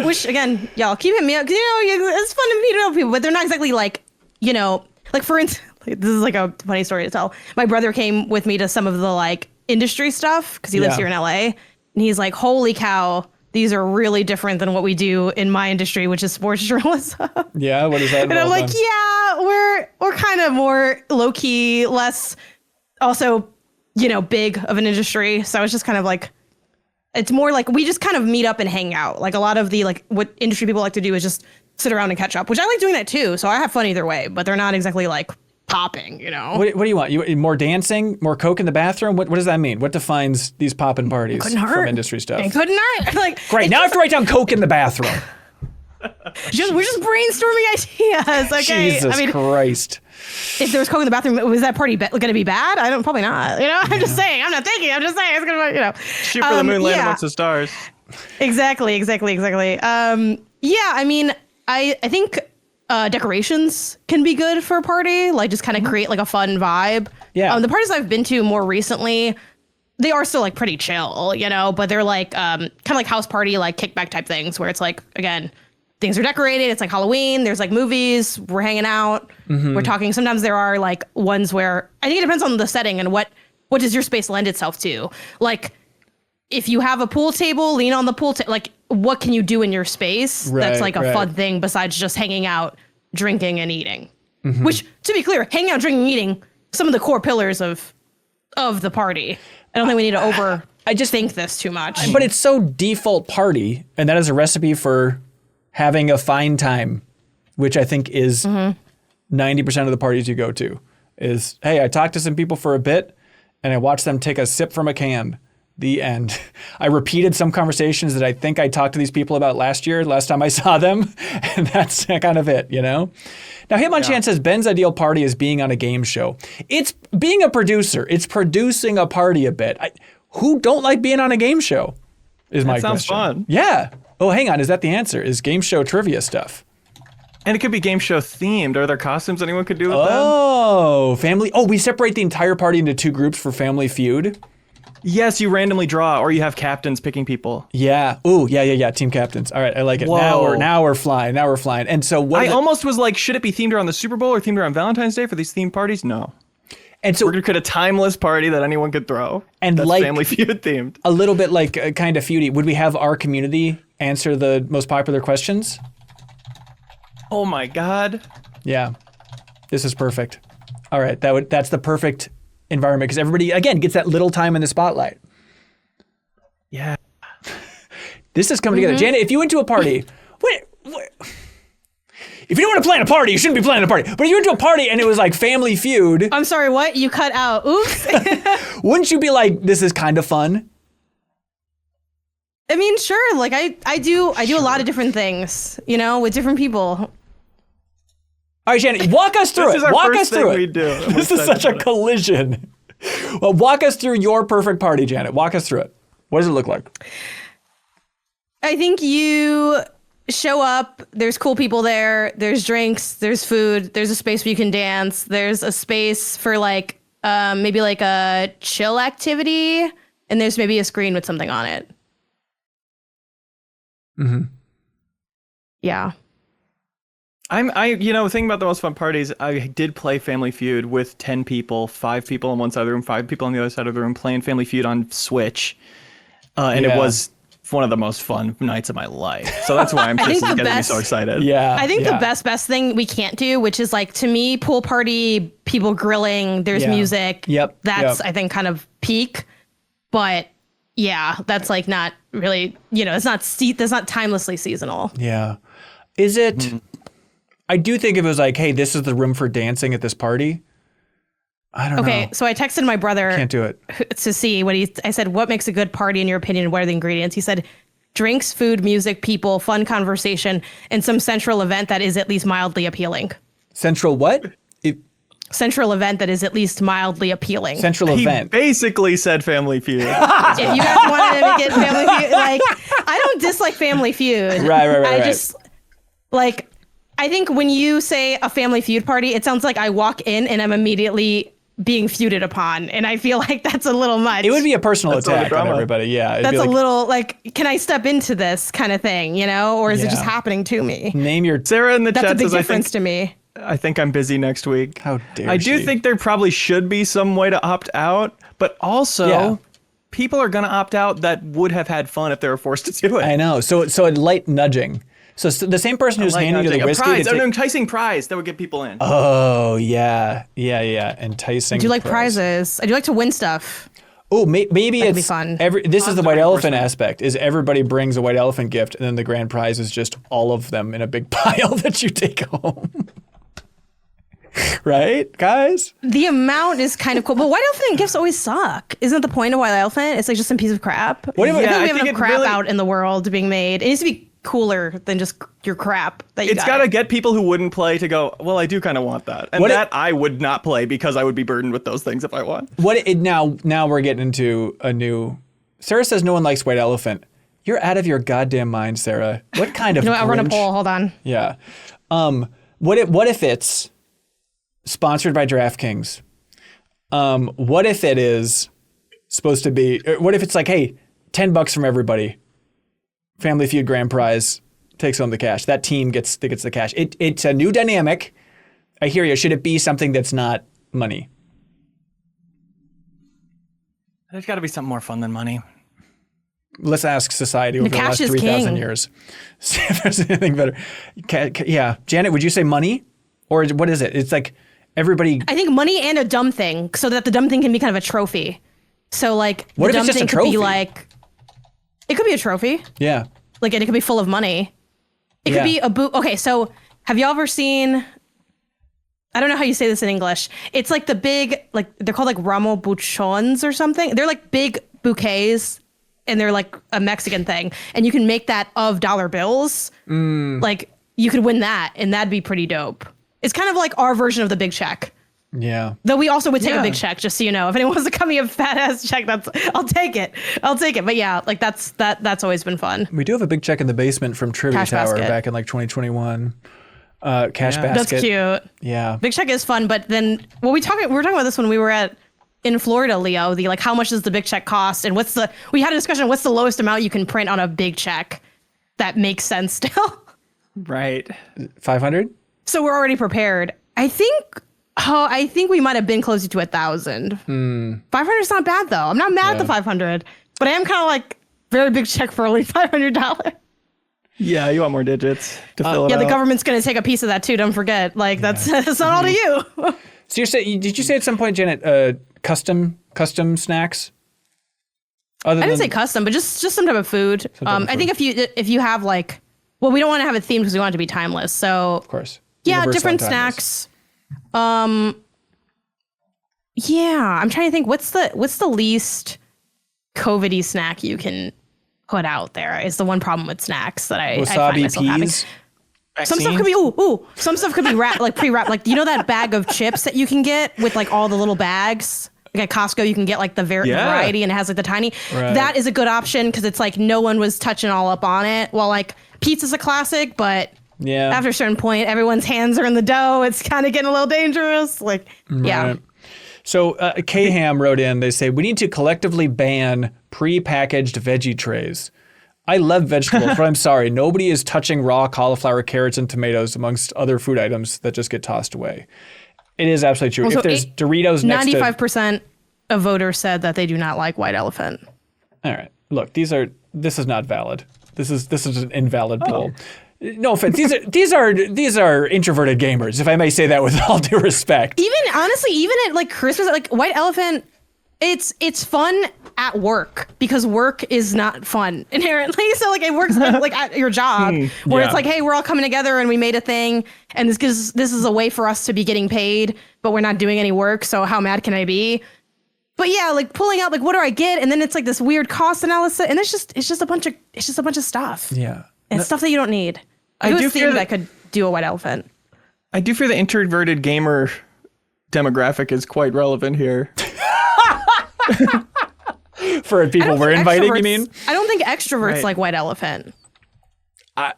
C: Which again, y'all keep hitting me up because it's fun to meet up people, but they're not exactly like like for instance, this is like a funny story to tell. My brother came with me to some of the like industry stuff because he lives here in LA, and he's like, "Holy cow, these are really different than what we do in my industry, which is sports journalism."
A: Yeah, what is that?
C: And I'm like, yeah, we're kind of more low key, less also big of an industry. So it's just kind of like. It's more like we just kind of meet up and hang out. Like a lot of the like what industry people like to do is just sit around and catch up, which I like doing that too. So I have fun either way, but they're not exactly like popping,
A: What do you want? You more dancing, more coke in the bathroom? What does that mean? What defines these poppin' parties from industry stuff?
C: It couldn't hurt. Like
A: great. Now I have to write down coke in the bathroom.
C: we're just brainstorming ideas. Okay.
A: Jesus Christ.
C: If there was coke in the bathroom, was that party going to be bad? Probably not. I'm just saying. I'm not thinking. I'm just saying it's going to be,
B: Shoot for the moon, land amongst the stars.
C: Exactly. Yeah, I mean, I think decorations can be good for a party, like just kind of create like a fun vibe.
A: Yeah.
C: The parties I've been to more recently, they are still like pretty chill, but they're like kind of like house party, like kickback type things where it's like, again, things are decorated. It's like Halloween. There's like movies. We're hanging out. Mm-hmm. We're talking. Sometimes there are like ones where I think it depends on the setting and what does your space lend itself to. Like if you have a pool table, lean on the pool table. Like what can you do in your space that's like a fun thing besides just hanging out, drinking and eating? Mm-hmm. Which, to be clear, hanging out, drinking, eating, some of the core pillars of the party. I don't think we need to think this too much.
A: But it's so default party, and that is a recipe for having a fine time, which I think is 90% of the parties you go to is, hey, I talked to some people for a bit and I watched them take a sip from a can. The end. I repeated some conversations that I think I talked to these people about last time I saw them, and that's kind of it, Now, Hitmonchan says Ben's ideal party is being on a game show. It's being a producer. It's producing a party a bit. Who don't like being on a game show is my question.
B: Sounds fun.
A: Yeah. Oh, hang on. Is that the answer? Is game show trivia stuff?
B: And it could be game show themed. Are there costumes anyone could do with them?
A: Oh, family. Oh, we separate the entire party into two groups for Family Feud.
B: Yes, you randomly draw, or you have captains picking people.
A: Yeah. Ooh, yeah. Team captains. All right, I like it.
B: Whoa.
A: Now we're flying. And so what?
B: I almost was like, should it be themed around the Super Bowl or themed around Valentine's Day for these themed parties? No.
A: And so
B: we're gonna create a timeless party that anyone could throw.
A: And
B: that's
A: like
B: Family Feud themed.
A: A little bit like kind of feudy. Would we have our community answer the most popular questions?
B: Oh my God.
A: Yeah. This is perfect. All right, that's the perfect environment because everybody again gets that little time in the spotlight.
B: Yeah.
A: This is coming together. Janet, if you went to a party, what? If you don't want to plan a party, you shouldn't be planning a party. But if you went to a party and it was like Family Feud.
C: I'm sorry, what? You cut out. Oops.
A: Wouldn't you be like, this is kind of fun?
C: I mean, sure. Like I do a lot of different things, with different people.
A: All right, Janet, walk us through it. Walk us through it. This is such a collision. Well, walk us through your perfect party, Janet. Walk us through it. What does it look like?
C: I think you show up, there's cool people there, there's drinks, there's food, there's a space where you can dance, there's a space for like maybe like a chill activity, and there's maybe a screen with something on it.
A: Mm-hmm.
C: Yeah.
B: Thinking about the most fun parties, I did play Family Feud with 10 people, 5 people on one side of the room, 5 people on the other side of the room, playing Family Feud on Switch. And it was one of the most fun nights of my life. So that's why this is getting me so excited.
A: Yeah.
C: I think the best thing we can't do, which is like, to me, pool party, people grilling, there's music.
A: Yep.
C: That's, I think, kind of peak. But yeah, that's like not really, it's not, that's not timelessly seasonal.
A: Yeah. Is it, I do think if it was like, hey, this is the room for dancing at this party. I don't know.
C: Okay, so I texted my brother.
A: Can't do it.
C: To see what I said, what makes a good party in your opinion? What are the ingredients? He said, drinks, food, music, people, fun conversation, and some central event that is at least mildly appealing.
A: Central what?
C: Central event that is at least mildly appealing.
A: Central event.
B: He basically said Family Feud.
C: If you guys wanted to make it Family Feud, like, I don't dislike Family Feud.
A: Right.
C: I just, like, I think when you say a Family Feud party, it sounds like I walk in and I'm immediately being feuded upon, and I feel like that's a little much.
A: It would be a personal attack on everybody. Yeah,
C: that's a little like, can I step into this kind of thing, or is it just happening to me?
A: Name your
B: Sarah in the chat.
C: That's a big
B: says,
C: difference to me.
B: I think I'm busy next week.
A: How dare
B: I do think there probably should be some way to opt out, but also people are going to opt out that would have had fun if they were forced to do it.
A: I know. So a light nudging. So the same person who's handing you the whiskey.
B: Prize, an enticing prize that would get people in.
A: Oh, yeah. Enticing.
C: I do like prizes. I do like to win stuff.
A: Oh, maybe it's
C: be fun.
A: This is the white elephant aspect, is everybody brings a white elephant gift, and then the grand prize is just all of them in a big pile that you take home. Right, guys?
C: The amount is kind of cool, but white elephant gifts always suck. Isn't that the point of white elephant? It's like just some piece of crap.
A: What
C: I think we have enough crap out in the world being made. It needs to be cooler than just your crap that you
B: It's got to get people who wouldn't play to go, well, I do kind of want that. And I would not play because I would be burdened with those things if I won.
A: Now we're getting into a new... Sarah says no one likes white elephant. You're out of your goddamn mind, Sarah. What kind of
C: I'll run a poll. Hold on.
A: Yeah. What if it's sponsored by DraftKings? What if it is supposed to be... What if it's like, hey, $10 from everybody. Family Feud grand prize takes home the cash. That team gets the cash. It's a new dynamic. I hear you. Should it be something that's not money?
B: There's got to be something more fun than money.
A: Let's ask society over the last 3,000 years. See if there's anything better. Yeah. Janet, would you say money? Or what is it? It's like everybody...
C: I think money and a dumb thing, so that the dumb thing can be kind of a trophy. So like,
A: what
C: the
A: if
C: dumb
A: it's just
C: thing
A: a trophy?
C: could be like... It could be a trophy.
A: Yeah.
C: Like, and it could be full of money. It could be a boot. Okay, so have y'all ever seen... I don't know how you say this in English. It's like the big, like, they're called like ramo buchons or something. They're like big bouquets, and they're like a Mexican thing. And you can make that of dollar bills. Like, you could win that, and that'd be pretty dope. It's kind of like our version of the big check.
A: Yeah.
C: Though we also would take a big check, just so you know. If anyone wants to cut me a fat ass check, I'll take it. But yeah, like that's always been fun.
A: We do have a big check in the basement from Trivia
C: Cash
A: Tower
C: basket.
A: back in like 2021. Cash basket.
C: That's cute.
A: Yeah.
C: Big check is fun, but then we were talking about this when we were in Florida, Leo. The like, how much does the big check cost, and we had a discussion. What's the lowest amount you can print on a big check that makes sense still?
B: Right.
A: 500.
C: So we're already prepared. I think we might have been closer to 1,000. 500 is not bad though. I'm not mad at the 500, but I am kind of like very big check for only $500.
B: Yeah, you want more digits to fill it
C: Yeah,
B: out.
C: the government's going to take a piece of that too. Don't forget. Like that's not all to you.
A: So did you say at some point, Janet, custom snacks?
C: I didn't say custom, but just some type of food. I think if you have like, well, we don't want to have a theme because we want it to be timeless. So
A: Of course.
C: yeah,
A: Universal
C: different
A: and timeless.
C: snacks. Yeah, I'm trying to think. What's the least COVID-y snack you can put out there? Is the one problem with snacks that I find
A: Wasabi
C: myself having.
A: peas.
C: Some stuff could be some stuff could be wrapped like pre-wrapped. Like you know that bag of chips that you can get with like all the little bags. Like at Costco, you can get like the variety, and it has like the tiny.
A: Right.
C: That is a good option because it's like no one was touching all up on it. Well, like pizza's a classic, but
A: Yeah.
C: after a certain point, everyone's hands are in the dough. It's kind of getting a little dangerous. Like, yeah.
A: Right. So K-Ham wrote in, they say, we need to collectively ban pre-packaged veggie trays. I love vegetables, but I'm sorry, nobody is touching raw cauliflower, carrots, and tomatoes amongst other food items that just get tossed away. It is absolutely true.
C: Also,
A: if there's Doritos next to...
C: 95% of voters said that they do not like white elephant.
A: All right. Look, this is not valid. This is an invalid poll. No offense. These are introverted gamers, if I may say that with all due respect.
C: Even honestly, even at like Christmas, like white elephant, it's fun at work because work is not fun inherently. So like it works like at your job where it's like, hey, we're all coming together and we made a thing, and this is a way for us to be getting paid, but we're not doing any work. So how mad can I be? But yeah, like pulling out like what do I get, and then it's like this weird cost analysis, and it's just a bunch of stuff.
A: Yeah.
C: And stuff that you don't need.
B: I do fear
C: that I could do a white elephant.
B: I do fear the introverted gamer demographic is quite relevant here.
A: For people we're inviting, you mean?
C: I don't think extroverts
B: Right.
C: like white elephant.
A: I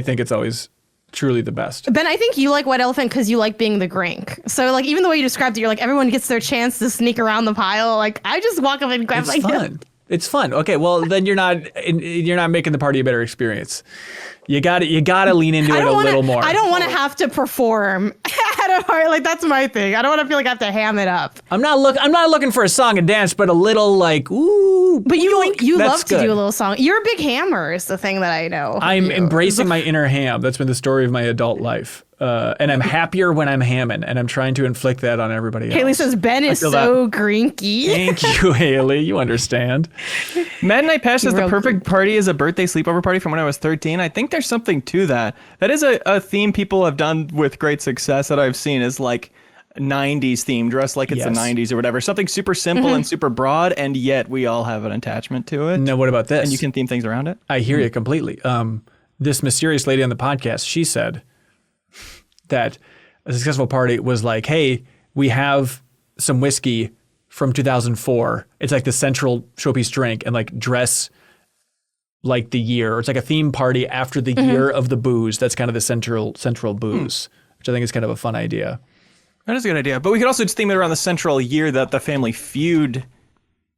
A: think it's always truly the best.
C: Ben, I think you like white elephant because you like being the grink. So like even the way you described it, you're like everyone gets their chance to sneak around the pile. Like I just walk up and grab
A: It's
C: like
A: fun. It's fun. Okay, well then you're not making the party a better experience. You got to lean into it a little more.
C: I don't want to have to perform at a party. Like that's my thing. I don't want to feel like I have to ham it up.
A: I'm not looking for a song and dance, but a little like ooh.
C: But you
A: that's
C: love to
A: good.
C: do a little song. You're a big hammer is the thing that I know.
A: I'm embracing my inner ham. That's been the story of my adult life. And I'm happier when I'm hamming, and I'm trying to inflict that on everybody else.
C: Haley says Ben is so grinky.
A: Thank you, Haley. You understand.
B: Mad Night Pash says the
C: Real
B: perfect party is a birthday sleepover party from when I was 13. I think there's something to that. That is a theme people have done with great success that I've seen is like 90s theme, dressed like it's
A: Yes.
B: the 90s or whatever. Something super simple and super broad, and yet we all have an attachment to it.
A: Now, what about this?
B: And you can theme things around it.
A: I hear you completely. This mysterious lady on the podcast, she said that a successful party was like, hey, we have some whiskey from 2004. It's like the central showpiece drink, and like dress like the year. Or it's like a theme party after the year of the booze. That's kind of the central booze, which I think is kind of a fun idea.
B: That is a good idea. But we could also just theme it around the central year that the Family Feud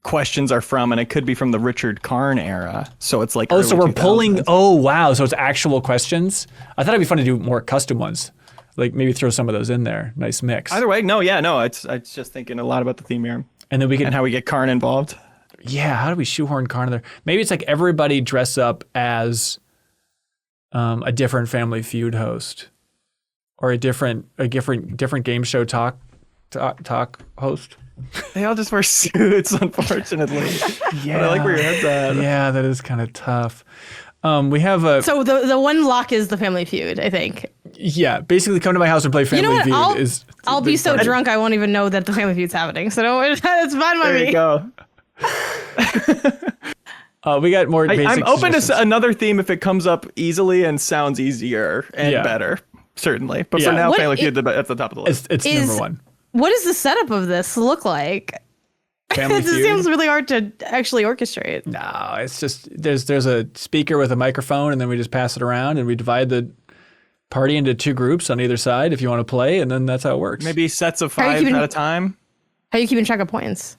B: questions are from, and it could be from the Richard Karn era. So it's like
A: Oh, so
B: early
A: we're pulling.
B: 2000s.
A: Oh, wow. So it's actual questions. I thought it'd be fun to do more custom ones. Like maybe throw some of those in there. Nice mix.
B: Either way, no. It's just thinking a lot about the theme here
A: And then we could
B: and how we get Karn involved.
A: Yeah, how do we shoehorn Karn in there? Maybe it's like everybody dress up as a different Family Feud host, or a different game show talk host.
B: They all just wear suits, unfortunately.
A: Yeah,
B: But I like where your head's at.
A: Yeah, that is kind of tough. We have a
C: So the one lock is the Family Feud, I think.
A: basically come to my house and play
C: You
A: Family
C: know what?
A: Feud.
C: I'll be so drunk I won't even know that the Family Feud's happening. So don't worry, it's fine by
B: There
C: me.
B: you go.
A: We got more. Basic
B: I'm open to
A: suggestions.
B: another theme if it comes up easily and sounds easier and
A: Yeah.
B: better, certainly. But
A: Yeah.
B: for now,
C: What
B: Family
C: i-
B: Feud at the top of the list.
A: It's
C: Is-
A: number one.
C: What does the setup of this look like?
A: Family
C: It
A: Feud.
C: seems really hard to actually orchestrate.
A: No, it's just there's a speaker with a microphone, and then we just pass it around, and we divide the party into two groups on either side if you want to play, and then that's how it works.
B: Maybe sets of
C: Are you
B: 5
C: keeping-
B: at a time.
C: How are you keeping track of points?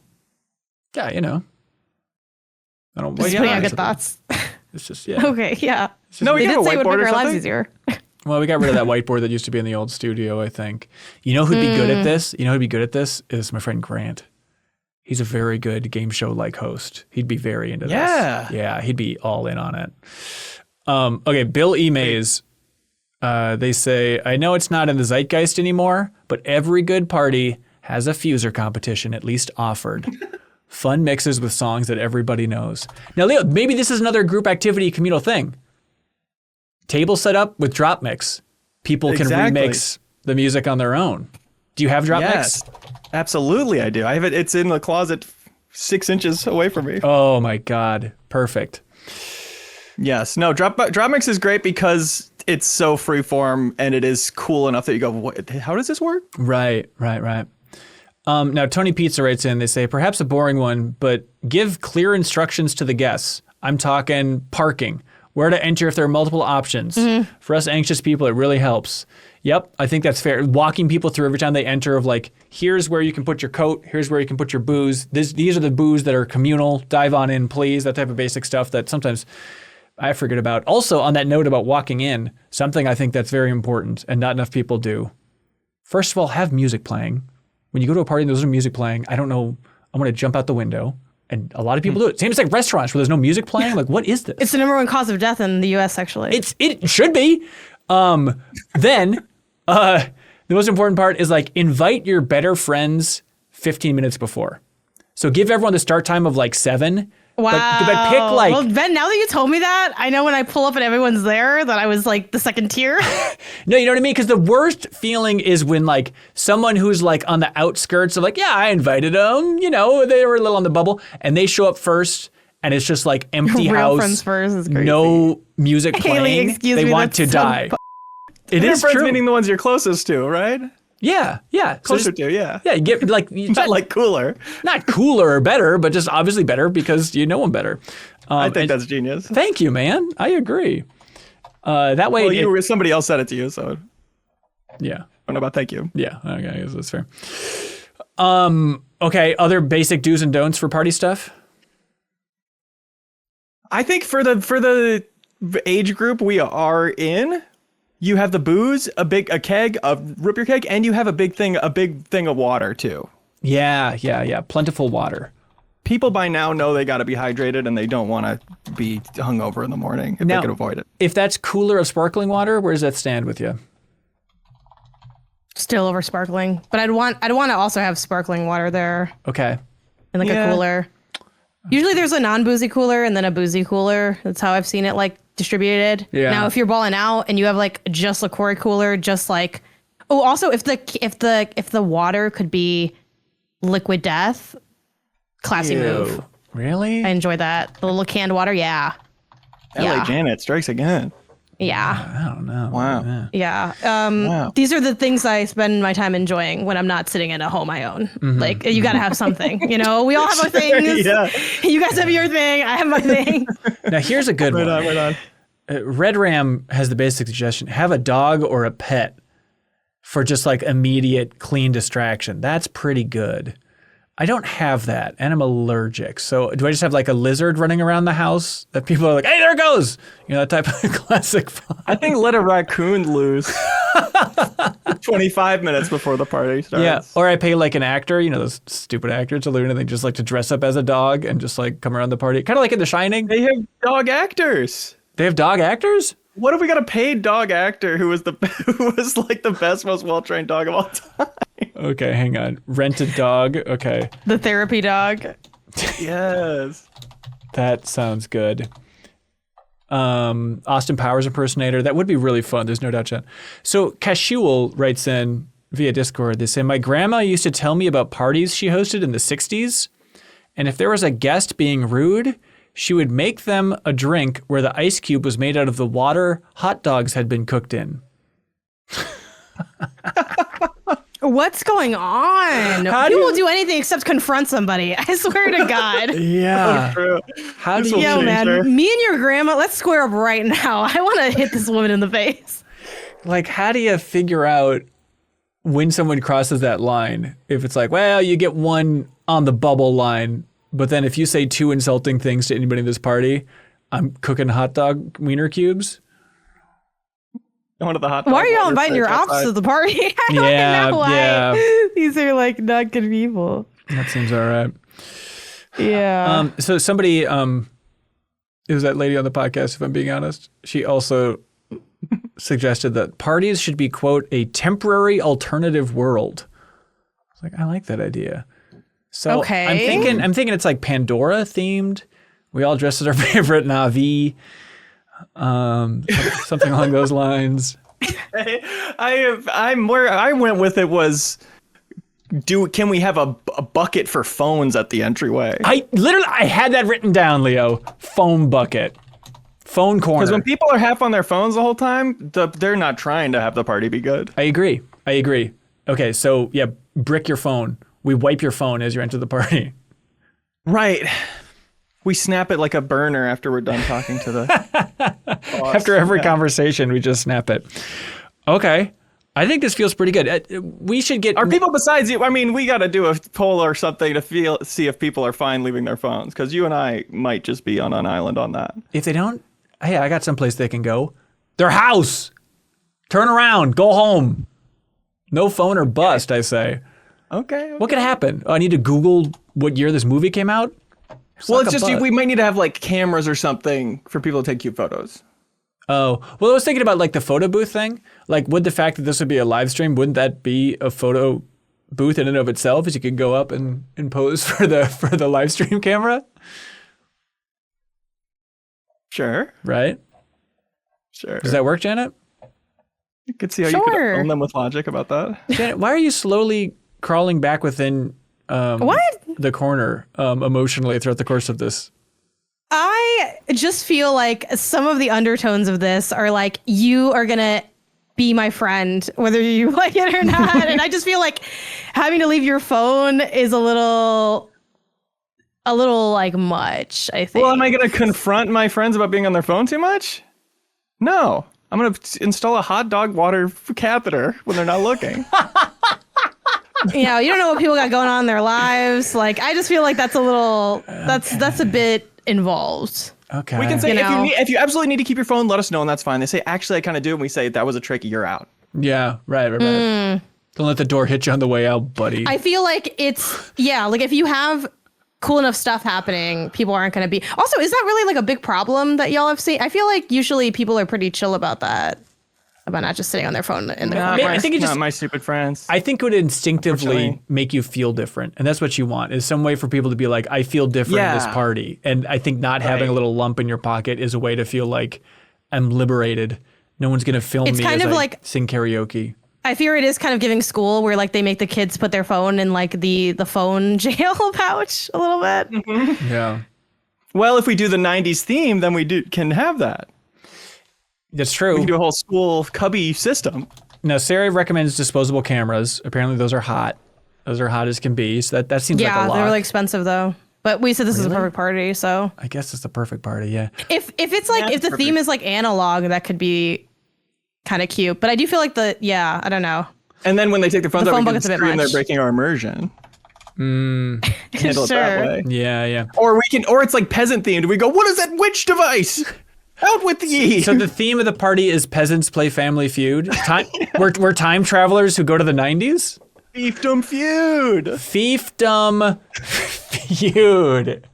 A: Yeah, you know. I don't.
C: Just
B: yeah,
C: putting out
B: it's
C: good thoughts.
A: It's just yeah.
C: Okay, yeah.
B: No, we
C: They
B: have
C: did
B: a
C: say it would
B: whiteboard
C: make
B: or
C: our lives
B: something.
C: easier.
A: Well, we got rid of that whiteboard that used to be in the old studio. I think. You know who'd be good at this? You know who'd be good at this is my friend Grant. He's a very good game show like host. He'd be very into
B: Yeah.
A: this. Yeah, he'd be all in on it. Okay, Bill E. Mays. They say, I know it's not in the zeitgeist anymore, but every good party has a fuser competition at least offered. Fun mixes with songs that everybody knows. Now, Leo, maybe this is another group activity communal thing. Table set up with drop mix. People can remix the music on their own. Do you have drop mix?
B: Absolutely, I do. I have it. It's in the closet 6 inches away from me.
A: Oh my God. Perfect.
B: Yes. No, drop mix is great because it's so freeform and it is cool enough that you go, what, how does this work?
A: Right. Now, Tony Pizza writes in, they say, perhaps a boring one, but give clear instructions to the guests. I'm talking parking, where to enter if there are multiple options. For us anxious people, it really helps. Yep, I think that's fair. Walking people through every time they enter of like, here's where you can put your coat, here's where you can put your booze. These are the booze that are communal. Dive on in, please. That type of basic stuff that sometimes I forget about. Also, on that note about walking in, something I think that's very important and not enough people do. First of all, have music playing. When you go to a party and there's no music playing, I don't know, I'm going to jump out the windo. And a lot of people do it. Same as like restaurants where there's no music playing. Like, what is this?
C: It's the #1 cause of death in the U.S., actually.
A: It should be. Then the most important part is like invite your better friends 15 minutes before. So give everyone the start time of like 7.
C: Wow.
A: But pick like...
C: Well, Ben, now that you told me that, I know when I pull up and everyone's there that I was like the second tier.
A: No, you know what I mean? Because the worst feeling is when like someone who's like on the outskirts of like, yeah, I invited them, you know, they were a little on the bubble, and they show up first and it's just like empty
C: Real
A: house,
C: friends first is crazy.
A: no music playing,
C: Haley, excuse
A: they
C: me,
A: want to
C: that's so
A: die. It
B: Your
A: is
B: friends
A: true.
B: meaning the ones you're closest to, right?
A: Yeah.
B: Closer
A: So
B: to, yeah.
A: Yeah, you get like...
B: Not like cooler.
A: Not cooler or better, but just obviously better because you know them better.
B: I think that's genius.
A: Thank you, man. I agree. That way...
B: Well, somebody else said it to you, so
A: yeah.
B: I don't know about thank you.
A: Yeah, okay, I guess that's fair. Okay, other basic do's and don'ts for party stuff?
B: I think for the age group we are in, you have the booze, a keg, a root beer keg, and you have a big thing of water too.
A: Yeah. Plentiful water.
B: People by now know they got to be hydrated and they don't want to be hungover in the morning if they can avoid it.
A: If that's cooler of sparkling water, where does that stand with you?
C: Still over sparkling, but I'd want to also have sparkling water there
A: Okay.
C: in like a cooler. Usually there's a non-boozy cooler and then a boozy cooler. That's how I've seen it like distributed.
A: Yeah.
C: Now, if you're balling out and you have like just a Corey cooler, just like, oh, also if the water could be liquid death, classy move.
A: Really?
C: I enjoy that. The little canned water, yeah.
B: LA Janet strikes again.
C: Yeah.
A: I don't know.
B: Wow.
C: Yeah.
B: Wow.
C: These are the things I spend my time enjoying when I'm not sitting at a home I own. Like, you got to have something, you know, we all have our things.
B: Yeah.
C: You guys have your thing. I have my thing.
A: Now, here's a good one.
B: Right on.
A: Red Ram has the basic suggestion. Have a dog or a pet for just like immediate clean distraction. That's pretty good. I don't have that, and I'm allergic. So do I just have like a lizard running around the house that people are like, hey, there it goes? You know, that type of classic fun.
B: I think let a raccoon loose 25 minutes before the party starts.
A: Yeah, or I pay like an actor, you know, those stupid actors to learn and they just like to dress up as a dog and just like come around the party. Kind of like in The Shining.
B: They have dog actors.
A: They have dog actors?
B: What if we got a paid dog actor who was like the best, most well-trained dog of all time?
A: Okay, hang on. Rented dog. Okay.
C: The therapy dog.
B: Yes.
A: That sounds good. Austin Powers impersonator. That would be really fun. There's no doubt, Jen. So Casual writes in via Discord. They say, my grandma used to tell me about parties she hosted in the 60s. And if there was a guest being rude, she would make them a drink where the ice cube was made out of the water hot dogs had been cooked in.
C: What's going on? You will do anything except confront somebody. I swear to God.
A: Yeah.
B: True.
A: How do
B: This
A: you...
B: will
C: Yo,
B: change
C: man,
B: her.
C: me and your grandma, let's square up right now. I want to hit this woman in the face.
A: Like, how do you figure out when someone crosses that line? If it's like, well, you get one on the bubble line, but then if you say 2 insulting things to anybody in this party, I'm cooking hot dog wiener cubes.
B: One of the hot.
C: Why are y'all inviting your ops to the party? I don't know why.
A: Yeah.
C: These are like not good people.
A: That seems all right.
C: Yeah.
A: So somebody, it was that lady on the podcast, if I'm being honest, she also suggested that parties should be, quote, a temporary alternative world. I was like, I like that idea. So
C: Okay.
A: I'm thinking it's like Pandora themed. We all dress as our favorite Na'vi. Something along those lines.
B: I'm where I went with it was, can we have a bucket for phones at the entryway?
A: I had that written down, Leo. Phone bucket. Phone corner.
B: Because when people are half on their phones the whole time, they're not trying to have the party be good.
A: I agree. Okay, so yeah, brick your phone. We wipe your phone as you enter the party.
B: Right. We snap it like a burner after we're done talking to the boss.
A: After every conversation, we just snap it. Okay. I think this feels pretty good. We should get...
B: Are people besides you? I mean, we got to do a poll or something to see if people are fine leaving their phones, because you and I might just be on an island on that.
A: If they don't, hey, I got someplace they can go. Their house. Turn around. Go home. No phone or bust, I say.
B: Okay.
A: What could happen? Oh, I need to Google what year this movie came out?
B: Well, it's just we might need to have like cameras or something for people to take cute photos.
A: Oh, well, I was thinking about like the photo booth thing. Like, would the fact that this would be a live stream, wouldn't that be a photo booth in and of itself, as you could go up and pose for the live stream camera?
B: Sure.
A: Right?
B: Sure.
A: Does that work, Janet?
B: You could see how you could own them with logic about that.
A: Janet, why are you slowly crawling back within the corner emotionally throughout the course of this?
C: I just feel like some of the undertones of this are like, you are going to be my friend, whether you like it or not. And I just feel like having to leave your phone is a little like much, I think.
B: Well, am I going to confront my friends about being on their phone too much? No. I'm going to install a hot dog water catheter when they're not looking.
C: You know, you don't know what people got going on in their lives. Like, I just feel like that's a bit involved.
A: Okay.
B: We can say,
C: You know?
B: if you absolutely need to keep your phone, let us know, and that's fine. They say, actually, I kind of do, and we say, that was a trick, you're out.
A: Yeah, right. Don't let the door hit you on the way out, buddy.
C: I feel like like if you have cool enough stuff happening, people aren't going to be. Also, is that really like a big problem that y'all have seen? I feel like usually people are pretty chill about that, about not just sitting on their phone in the corner.
A: I think it just,
B: not my stupid friends.
A: I think it would instinctively make you feel different. And that's what you want, is some way for people to be like, I feel different at this party. And I think not having a little lump in your pocket is a way to feel like I'm liberated. No one's going to film me
C: kind
A: as
C: of
A: I
C: like,
A: sing karaoke.
C: I fear it is kind of giving school where like they make the kids put their phone in like the phone jail pouch a little bit.
B: Mm-hmm.
A: Yeah.
B: Well, if we do the 90s theme, then we can have that.
A: That's true.
B: We can do a whole school cubby system.
A: Now, Sarah recommends disposable cameras. Apparently, those are hot. Those are hot as can be. So that seems like a lot.
C: Yeah, they're really expensive though. But we said this is a perfect party, so
A: I guess it's the perfect party. Yeah.
C: if it's like if the theme is like analog, that could be kind of cute. But I do feel like I don't know.
B: And then when they take their phones
C: The
B: out,
C: phone
B: we can
C: bucket's a bit
B: scream they're
C: much.
B: breaking our immersion. Handle it that
C: Sure.
B: way.
A: Yeah.
B: Or it's like peasant themed. We go, what is that witch device? Out with ye!
A: So the theme of the party is peasants play Family Feud. We're time travelers who go to the 90s?
B: Fiefdom feud!
A: Fiefdom feud.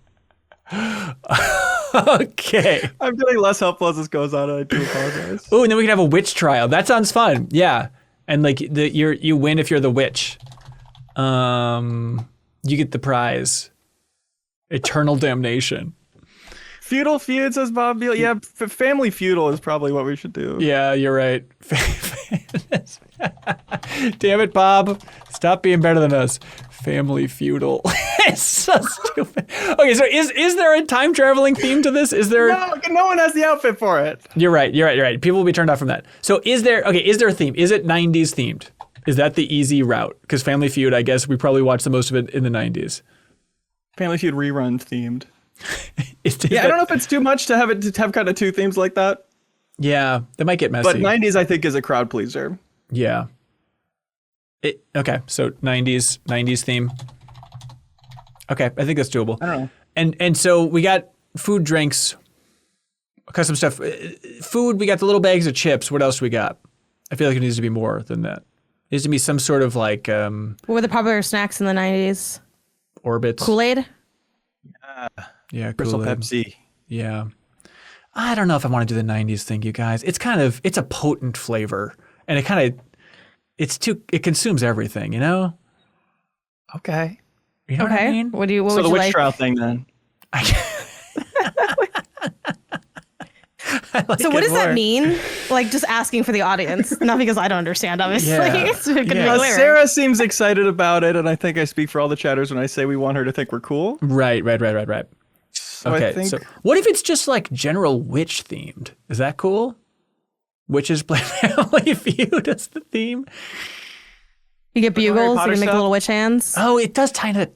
A: Okay.
B: I'm feeling less helpful as this goes on, and I do apologize.
A: Oh, and then we can have a witch trial. That sounds fun. Yeah. And like you win if you're the witch. You get the prize. Eternal damnation.
B: Feudal feud, says Bob Beal. Yeah, family feudal is probably what we should do.
A: Yeah, you're right. Damn it, Bob. Stop being better than us. Family feudal. It's so stupid. Okay, so is there a time traveling theme to this? Is there?
B: No one has the outfit for it.
A: You're right. People will be turned off from that. So is there a theme? Is it 90s themed? Is that the easy route? Because Family Feud, I guess we probably watched the most of it in the 90s.
B: Family Feud rerun themed.
A: I
B: don't know if it's too much to have kind of two themes like that.
A: Yeah, that might get messy.
B: But 90s, I think, is a crowd pleaser.
A: Yeah. Okay, so 90s theme. Okay, I think that's doable.
B: I don't know.
A: And so we got food, drinks, custom stuff. Food, we got the little bags of chips. What else do we got? I feel like it needs to be more than that. It needs to be some sort of like...
C: What were the popular snacks in the 90s?
A: Orbits.
C: Kool-Aid.
A: Yeah,
B: Crystal
A: Kool-Aid.
B: Pepsi.
A: Yeah. I don't know if I want to do the 90s thing, you guys. It's a potent flavor. And it consumes everything, you know?
B: Okay.
A: You know what I mean?
C: What
B: So
C: would
B: the
C: you
B: witch
C: like?
B: trial thing then.
C: So what does that mean? Like just asking for the audience, not because I don't understand, obviously.
A: Yeah.
C: It's good to be
A: Yeah.
C: clear.
B: Sarah seems excited about it, and I think I speak for all the chatters when I say we want her to think we're cool.
A: Right.
B: So
A: Okay,
B: I think
A: so what if it's just like general witch themed? Is that cool? Witches play Family Feud as the theme.
C: You get
B: Harry
C: bugles, you
B: Potter
C: can make
B: stuff?
C: little witch hands.
A: Oh, it does kind of.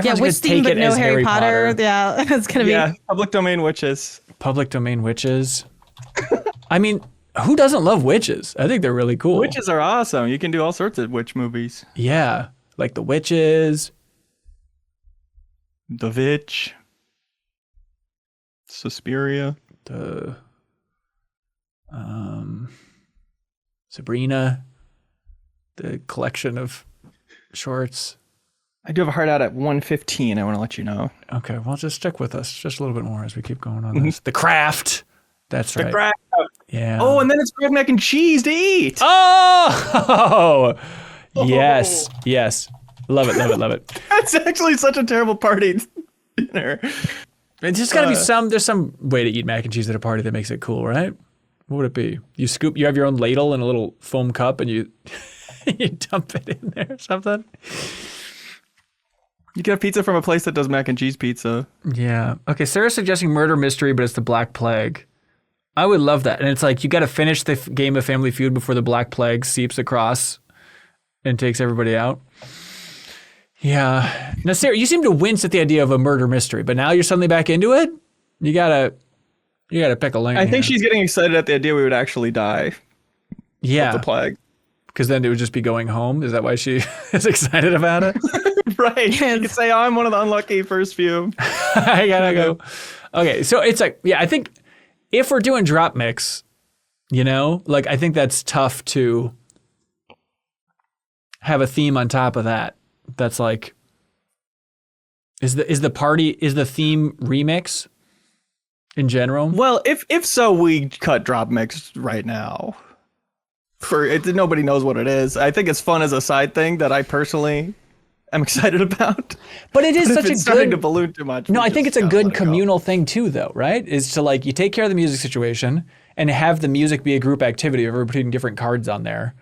C: Yeah, witch theme, but no Harry Potter. Yeah, it's gonna
B: yeah, public domain witches.
A: Public domain witches. I mean, who doesn't love witches? I think they're really cool.
B: Witches are awesome. You can do all sorts of witch movies.
A: Yeah, like the witches.
B: The Witch. Suspiria.
A: The Sabrina. The collection of shorts.
B: I do have a hard out at 1:15. I want to let you know.
A: Okay, well, just stick with us just a little bit more as we keep going on this. The Craft. That's right.
B: The crap.
A: Yeah.
B: Oh, and then it's bread, mac, and cheese to eat.
A: Oh, yes, yes. Love it.
B: That's actually such a terrible party dinner.
A: It's just got to be there's some way to eat mac and cheese at a party that makes it cool, right? What would it be? You have your own ladle and a little foam cup and you dump it in there or something?
B: You get a pizza from a place that does mac and cheese pizza.
A: Yeah. Okay, Sarah's suggesting murder mystery, but it's the Black Plague. I would love that. And it's like you got to finish the game of Family Feud before the Black Plague seeps across and takes everybody out. Yeah. Now, Sarah, you seem to wince at the idea of a murder mystery, but now you're suddenly back into it? You gotta pick a lane.
B: I think
A: here.
B: she's getting excited at the idea we would actually die.
A: Yeah.
B: The plague.
A: Because then it would just be going home. Is that why she is excited about it?
B: Right. You could say, oh, I'm one of the unlucky first few.
A: I gotta go. Okay, so it's like, yeah, I think if we're doing drop mix, you know, like I think that's tough to have a theme on top of that. That's like, is the theme remix in general?
B: Well, if so, we cut drop mix right now. Nobody knows what it is. I think it's fun as a side thing that I personally am excited about.
A: But it is
B: But
A: such
B: if
A: a
B: it's starting
A: good.
B: to balloon too much.
A: No,
B: we
A: I think
B: just
A: it's a
B: gotta let
A: good
B: it go.
A: communal thing too, though, right? Is to like you take care of the music situation and have the music be a group activity of everybody putting different cards on there.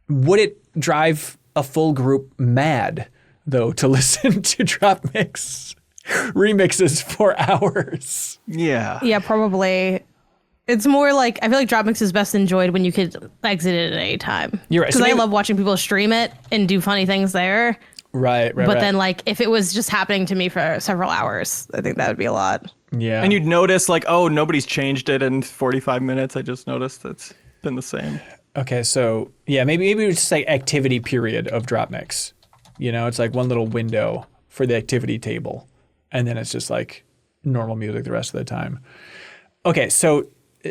A: Would it drive a full group mad though to listen to drop mix remixes for hours?
B: Yeah.
C: Yeah, probably. It's more like I feel like drop mix is best enjoyed when you could exit it at any time.
A: You're right.
C: Because
A: So
C: I
A: maybe-
C: love watching people stream it and do funny things there.
A: Right.
C: But then like if it was just happening to me for several hours, I think that would be a lot.
A: Yeah.
B: And you'd notice like, oh, nobody's changed it in 45 minutes. I just noticed it's been the same.
A: Okay, so yeah, maybe it's just like activity period of drop mix. You know, it's like one little window for the activity table, and then it's just like normal music the rest of the time. Okay, so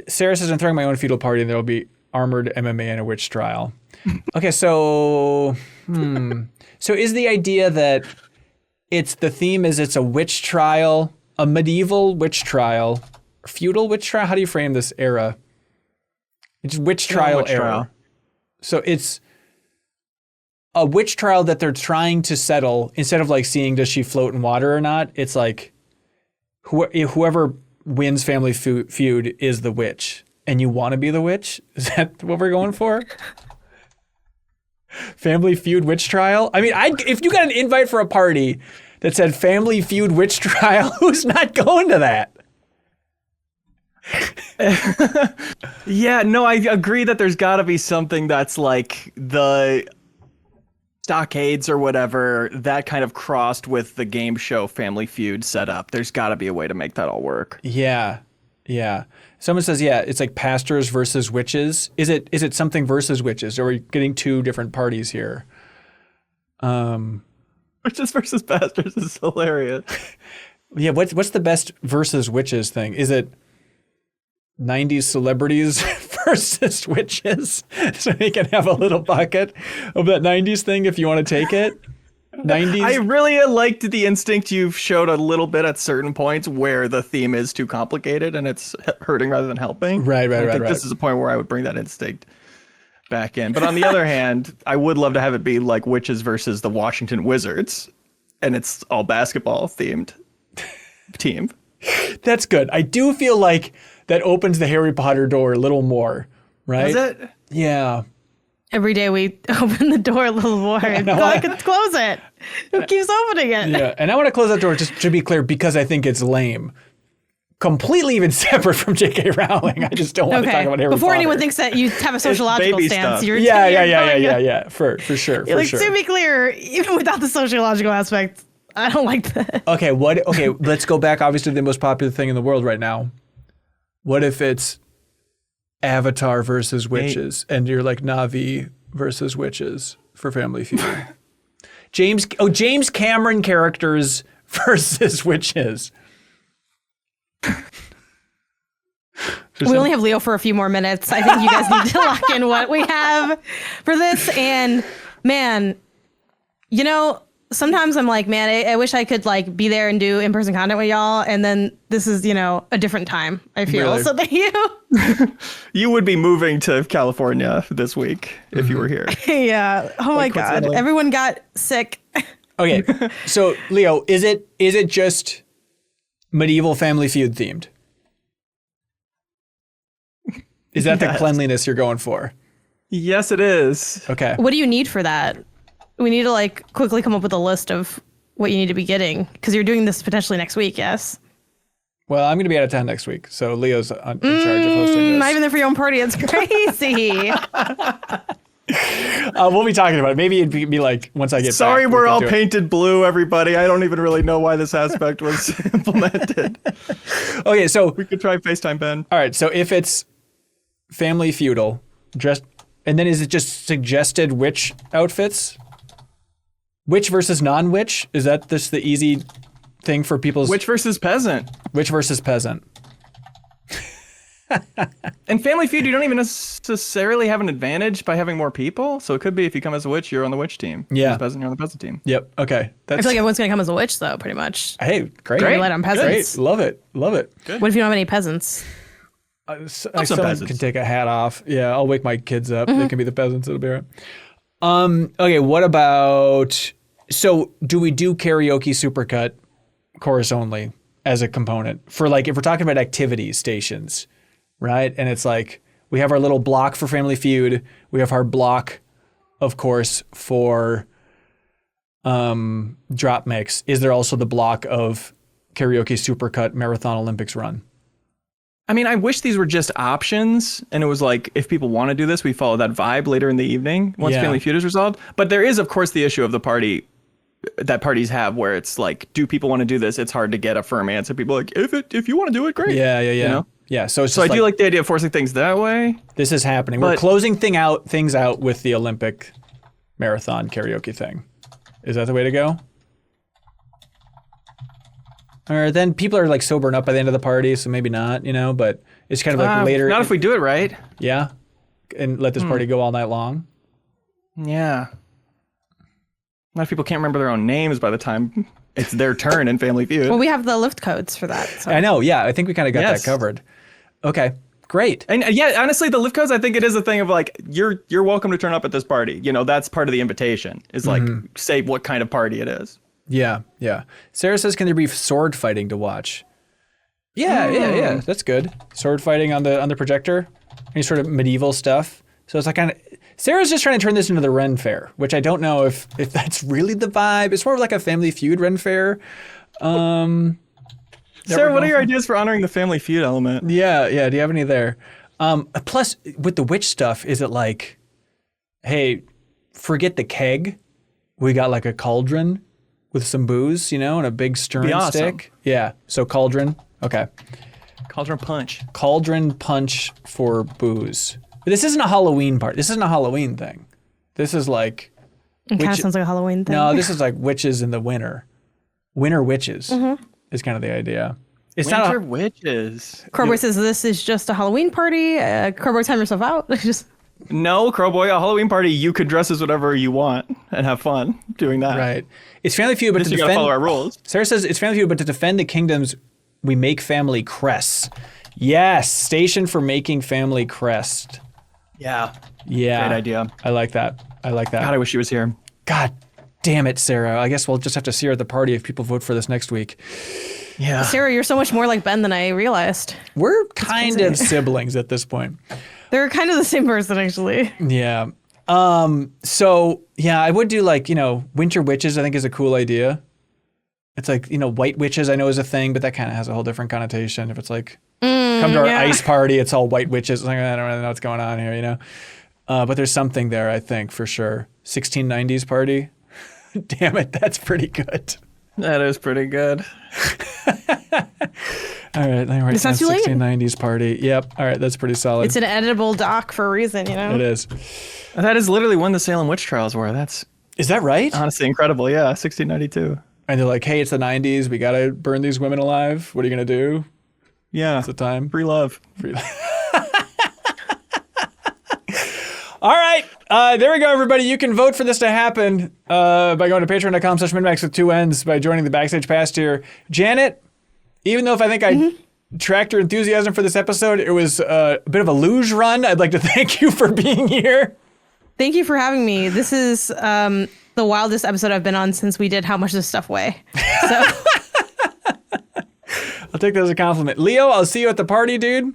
A: Sarah says I'm throwing my own feudal party, and there will be armored MMA and a witch trial. Okay, so so is the idea that it's a witch trial, a medieval witch trial, feudal witch trial? How do you frame this era? It's witch trial
B: witch
A: era.
B: trial.
A: So it's a witch trial that they're trying to settle instead of like seeing does she float in water or not. It's like whoever wins Family Feud is the witch, and you want to be the witch. Is that what we're going for? Family Feud witch trial. I mean, if you got an invite for a party that said Family Feud witch trial, who's not going to that?
B: Yeah, no, I agree that there's got to be something that's like the stockades or whatever, that kind of crossed with the game show Family Feud setup. There's got to be a way to make that all work.
A: Yeah. Someone says, yeah, it's like pastors versus witches. Is it something versus witches? Or are we getting two different parties here?
B: Witches versus pastors is hilarious.
A: Yeah, what's the best versus witches thing? Is it 90s celebrities versus witches? So we can have a little bucket of that 90s thing if you want to take it. 90s.
B: I really liked the instinct you've showed a little bit at certain points where the theme is too complicated and it's hurting rather than helping.
A: Right.
B: I think this is a point where I would bring that instinct back in. But on the other hand, I would love to have it be like Witches versus the Washington Wizards, and it's all basketball themed team.
A: That's good. I do feel like that opens the Harry Potter door a little more, right?
B: Is it?
A: Yeah.
C: Every day we open the door a little more. I can close it. Who keeps opening it?
A: Yeah, and I want to close that door, just to be clear, because I think it's lame. Completely even separate from J.K. Rowling. I just don't want to talk about Harry
C: Before
A: Potter.
C: anyone thinks that you have a sociological
B: baby
C: stance,
B: stuff.
C: you're
A: Yeah. For sure. For sure.
C: To be clear, even without the sociological aspect, I don't like that.
A: Okay, let's go back, obviously, to the most popular thing in the world right now. What if it's Avatar versus witches, and you're like Na'vi versus witches for Family Feud? James Cameron characters versus witches.
C: We only have Leo for a few more minutes. I think you guys need to lock in what we have for this. And man, sometimes I'm like, man, I wish I could like be there and do in-person content with y'all. And then this is, a different time, I feel.
A: Really?
C: So thank you.
B: You would be moving to California this week if you were here.
C: Yeah. Oh my God.
B: coincidentally.
C: Everyone got sick.
A: Okay, so Leo, is it just medieval Family Feud themed? Is that the cleanliness you're going for?
B: Yes, it is.
A: Okay.
C: What do you need for that? We need to like quickly come up with a list of what you need to be getting, because you're doing this potentially next week. Yes.
A: Well, I'm going to be out of town next week, so Leo's in charge of hosting this.
C: Not even there for your own party. It's crazy.
A: We'll be talking about it. Maybe it'd be like once I get
B: Sorry,
A: back,
B: we're
A: we can
B: all
A: do it.
B: painted blue, everybody. I don't even really know why this aspect was implemented.
A: Okay, so
B: We could try FaceTime Ben.
A: all right, so if it's Family Feudal, and then is it just suggested witch outfits? Witch versus non-witch? Is that just the easy thing for people's...
B: Witch versus peasant.
A: Witch versus peasant.
B: In Family Feud, you don't even necessarily have an advantage by having more people. So it could be if you come as a witch, you're on the witch team.
A: Yeah.
B: As a peasant, you're on the peasant team.
A: Yep, okay.
C: I
A: That's,
C: feel like everyone's going to come as a witch, though, pretty much.
A: hey, great.
C: Rely on peasants.
A: Great, love it.
C: What if you don't have any peasants?
A: Someone
B: peasants.
A: can take a hat off. Yeah, I'll wake my kids up. They can be the peasants. It'll be all right. Okay, what about... So do we do karaoke supercut chorus only as a component? For like, if we're talking about activity stations, right? And it's like, we have our little block for Family Feud. We have our block, of course, for drop mix. Is there also the block of karaoke supercut marathon Olympics run?
B: I mean, I wish these were just options, and it was like, if people want to do this, we follow that vibe later in the evening once
A: Yeah.
B: Family Feud is resolved. But there is, of course, the issue of the party that parties have, where it's like, do people want to do this? It's hard to get a firm answer. People are like, if you want to do it, great.
A: Yeah.
B: You know?
A: Yeah, so it's
B: So
A: just
B: I do like the idea of forcing things that way.
A: this is happening. We're
B: But-
A: closing things out with the Olympic marathon karaoke thing. Is that the way to go? Or then people are like sobering up by the end of the party, so maybe not, but it's kind of like later.
B: Not if we do it right.
A: Yeah. And let this party go all night long.
B: Yeah. Not if people can't remember their own names by the time it's their turn in Family Feud.
C: Well, we have the lift codes for that. So.
A: I know. Yeah. I think we kind of got
B: Yes.
A: that covered. Okay. Great.
B: And yeah, honestly, the lift codes, I think it is a thing of like, you're welcome to turn up at this party. That's part of the invitation, is like, say what kind of party it is.
A: Yeah. Yeah. Sarah says, can there be sword fighting to watch? Yeah. That's good. Sword fighting on the projector. Any sort of medieval stuff. So it's like kind of... Sarah's just trying to turn this into the Ren Fair, which I don't know if that's really the vibe. It's more of like a Family Feud Ren Fair.
B: Sarah, what are your ideas for honoring the Family Feud element?
A: Yeah. Do you have any there? Plus, with the witch stuff, is it like, hey, forget the keg. We got like a cauldron with some booze, and a big stirring
B: Be awesome.
A: stick. Yeah. So cauldron. Okay.
B: Cauldron Punch.
A: Cauldron punch for booze. But this isn't a Halloween part. This isn't a Halloween thing. This is like...
C: It kind of sounds like a Halloween thing.
A: No, this is like witches in the winter. Winter witches is kind of the idea. It's
B: Winter
A: not
B: Witches.
C: Corboy says this is just a Halloween party. Corboy, time yourself out. Just
B: No, Crowboy, a Halloween party, you could dress as whatever you want and have fun doing that.
A: Right. It's family feud, but
B: Just
A: to
B: you gotta
A: defend.
B: follow our rules.
A: Sarah says it's family feud, but to defend the kingdoms, we make family crests. Yes, station for making family crest.
B: Yeah.
A: Yeah.
B: Great idea.
A: I like that.
B: God, I wish she was here.
A: God damn it, Sarah. I guess we'll just have to see her at the party if people vote for this next week.
B: Yeah.
C: Sarah, you're so much more like Ben than I realized.
A: We're kind of siblings at this point.
C: They're kind of the same person, actually.
A: Yeah. So yeah, I would do like, winter witches, I think is a cool idea. It's like, white witches I know is a thing, but that kind of has a whole different connotation. If it's like, come to our ice party, it's all white witches. It's like, I don't really know what's going on here, But there's something there, I think, for sure. 1690s party. Damn it, that's pretty good.
B: That is pretty good.
A: All right, let me write
C: It's
A: down
C: not too late.
A: 1690s party. Yep. All right, that's pretty solid.
C: It's an editable doc for a reason,
A: It is.
B: That is literally when the Salem witch trials were. That's
A: Is that right?
B: honestly incredible. Yeah, 1692.
A: And they're like, hey, it's the 90s. We got to burn these women alive. What are you going to do?
B: Yeah.
A: It's the time.
B: Free love.
A: All right. There we go, everybody. You can vote for this to happen by going to patreon.com/MinnMax with 2 N's by joining the Backstage Pass tier. Janet, even though if I think I tracked your enthusiasm for this episode, it was a bit of a luge run. I'd like to thank you for being here.
C: Thank you for having me. This is the wildest episode I've been on since we did How Much Does Stuff Weigh? So
A: I'll take that as a compliment. Leo, I'll see you at the party, dude.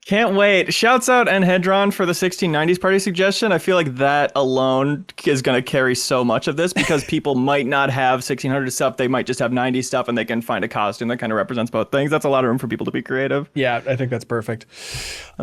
B: Can't wait. Shouts out and Hedron for the 1690s party suggestion. I feel like that alone is going to carry so much of this because people might not have 1600 stuff. They might just have 90s stuff and they can find a costume that kind of represents both things. That's a lot of room for people to be creative.
A: Yeah, I think that's perfect.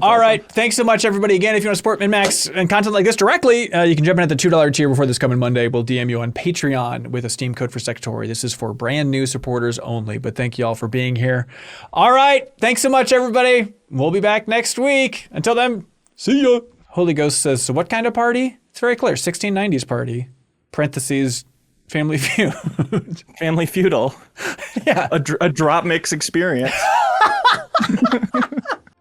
A: All right. Thanks so much, everybody. Again, if you want to support MinnMax and content like this directly, you can jump in at the $2 tier before this coming Monday. We'll DM you on Patreon with a Steam code for Secretary. This is for brand new supporters only, but thank you all for being here. All right. Thanks so much, everybody. We'll be back next week. Until then, see ya. Holy Ghost says, so what kind of party? It's very clear. 1690s party. Parentheses, family feud.
B: Family feudal.
A: Yeah.
B: A drop mix experience.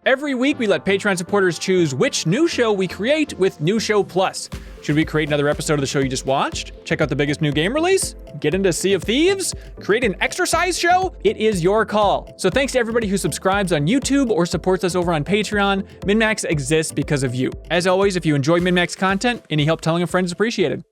A: Every week, we let Patreon supporters choose which new show we create with New Show Plus. Should we create another episode of the show you just watched? Check out the biggest new game release? Get into Sea of Thieves? Create an exercise show? It is your call. So thanks to everybody who subscribes on YouTube or supports us over on Patreon. MinnMax exists because of you. As always, if you enjoy MinnMax content, any help telling a friend is appreciated.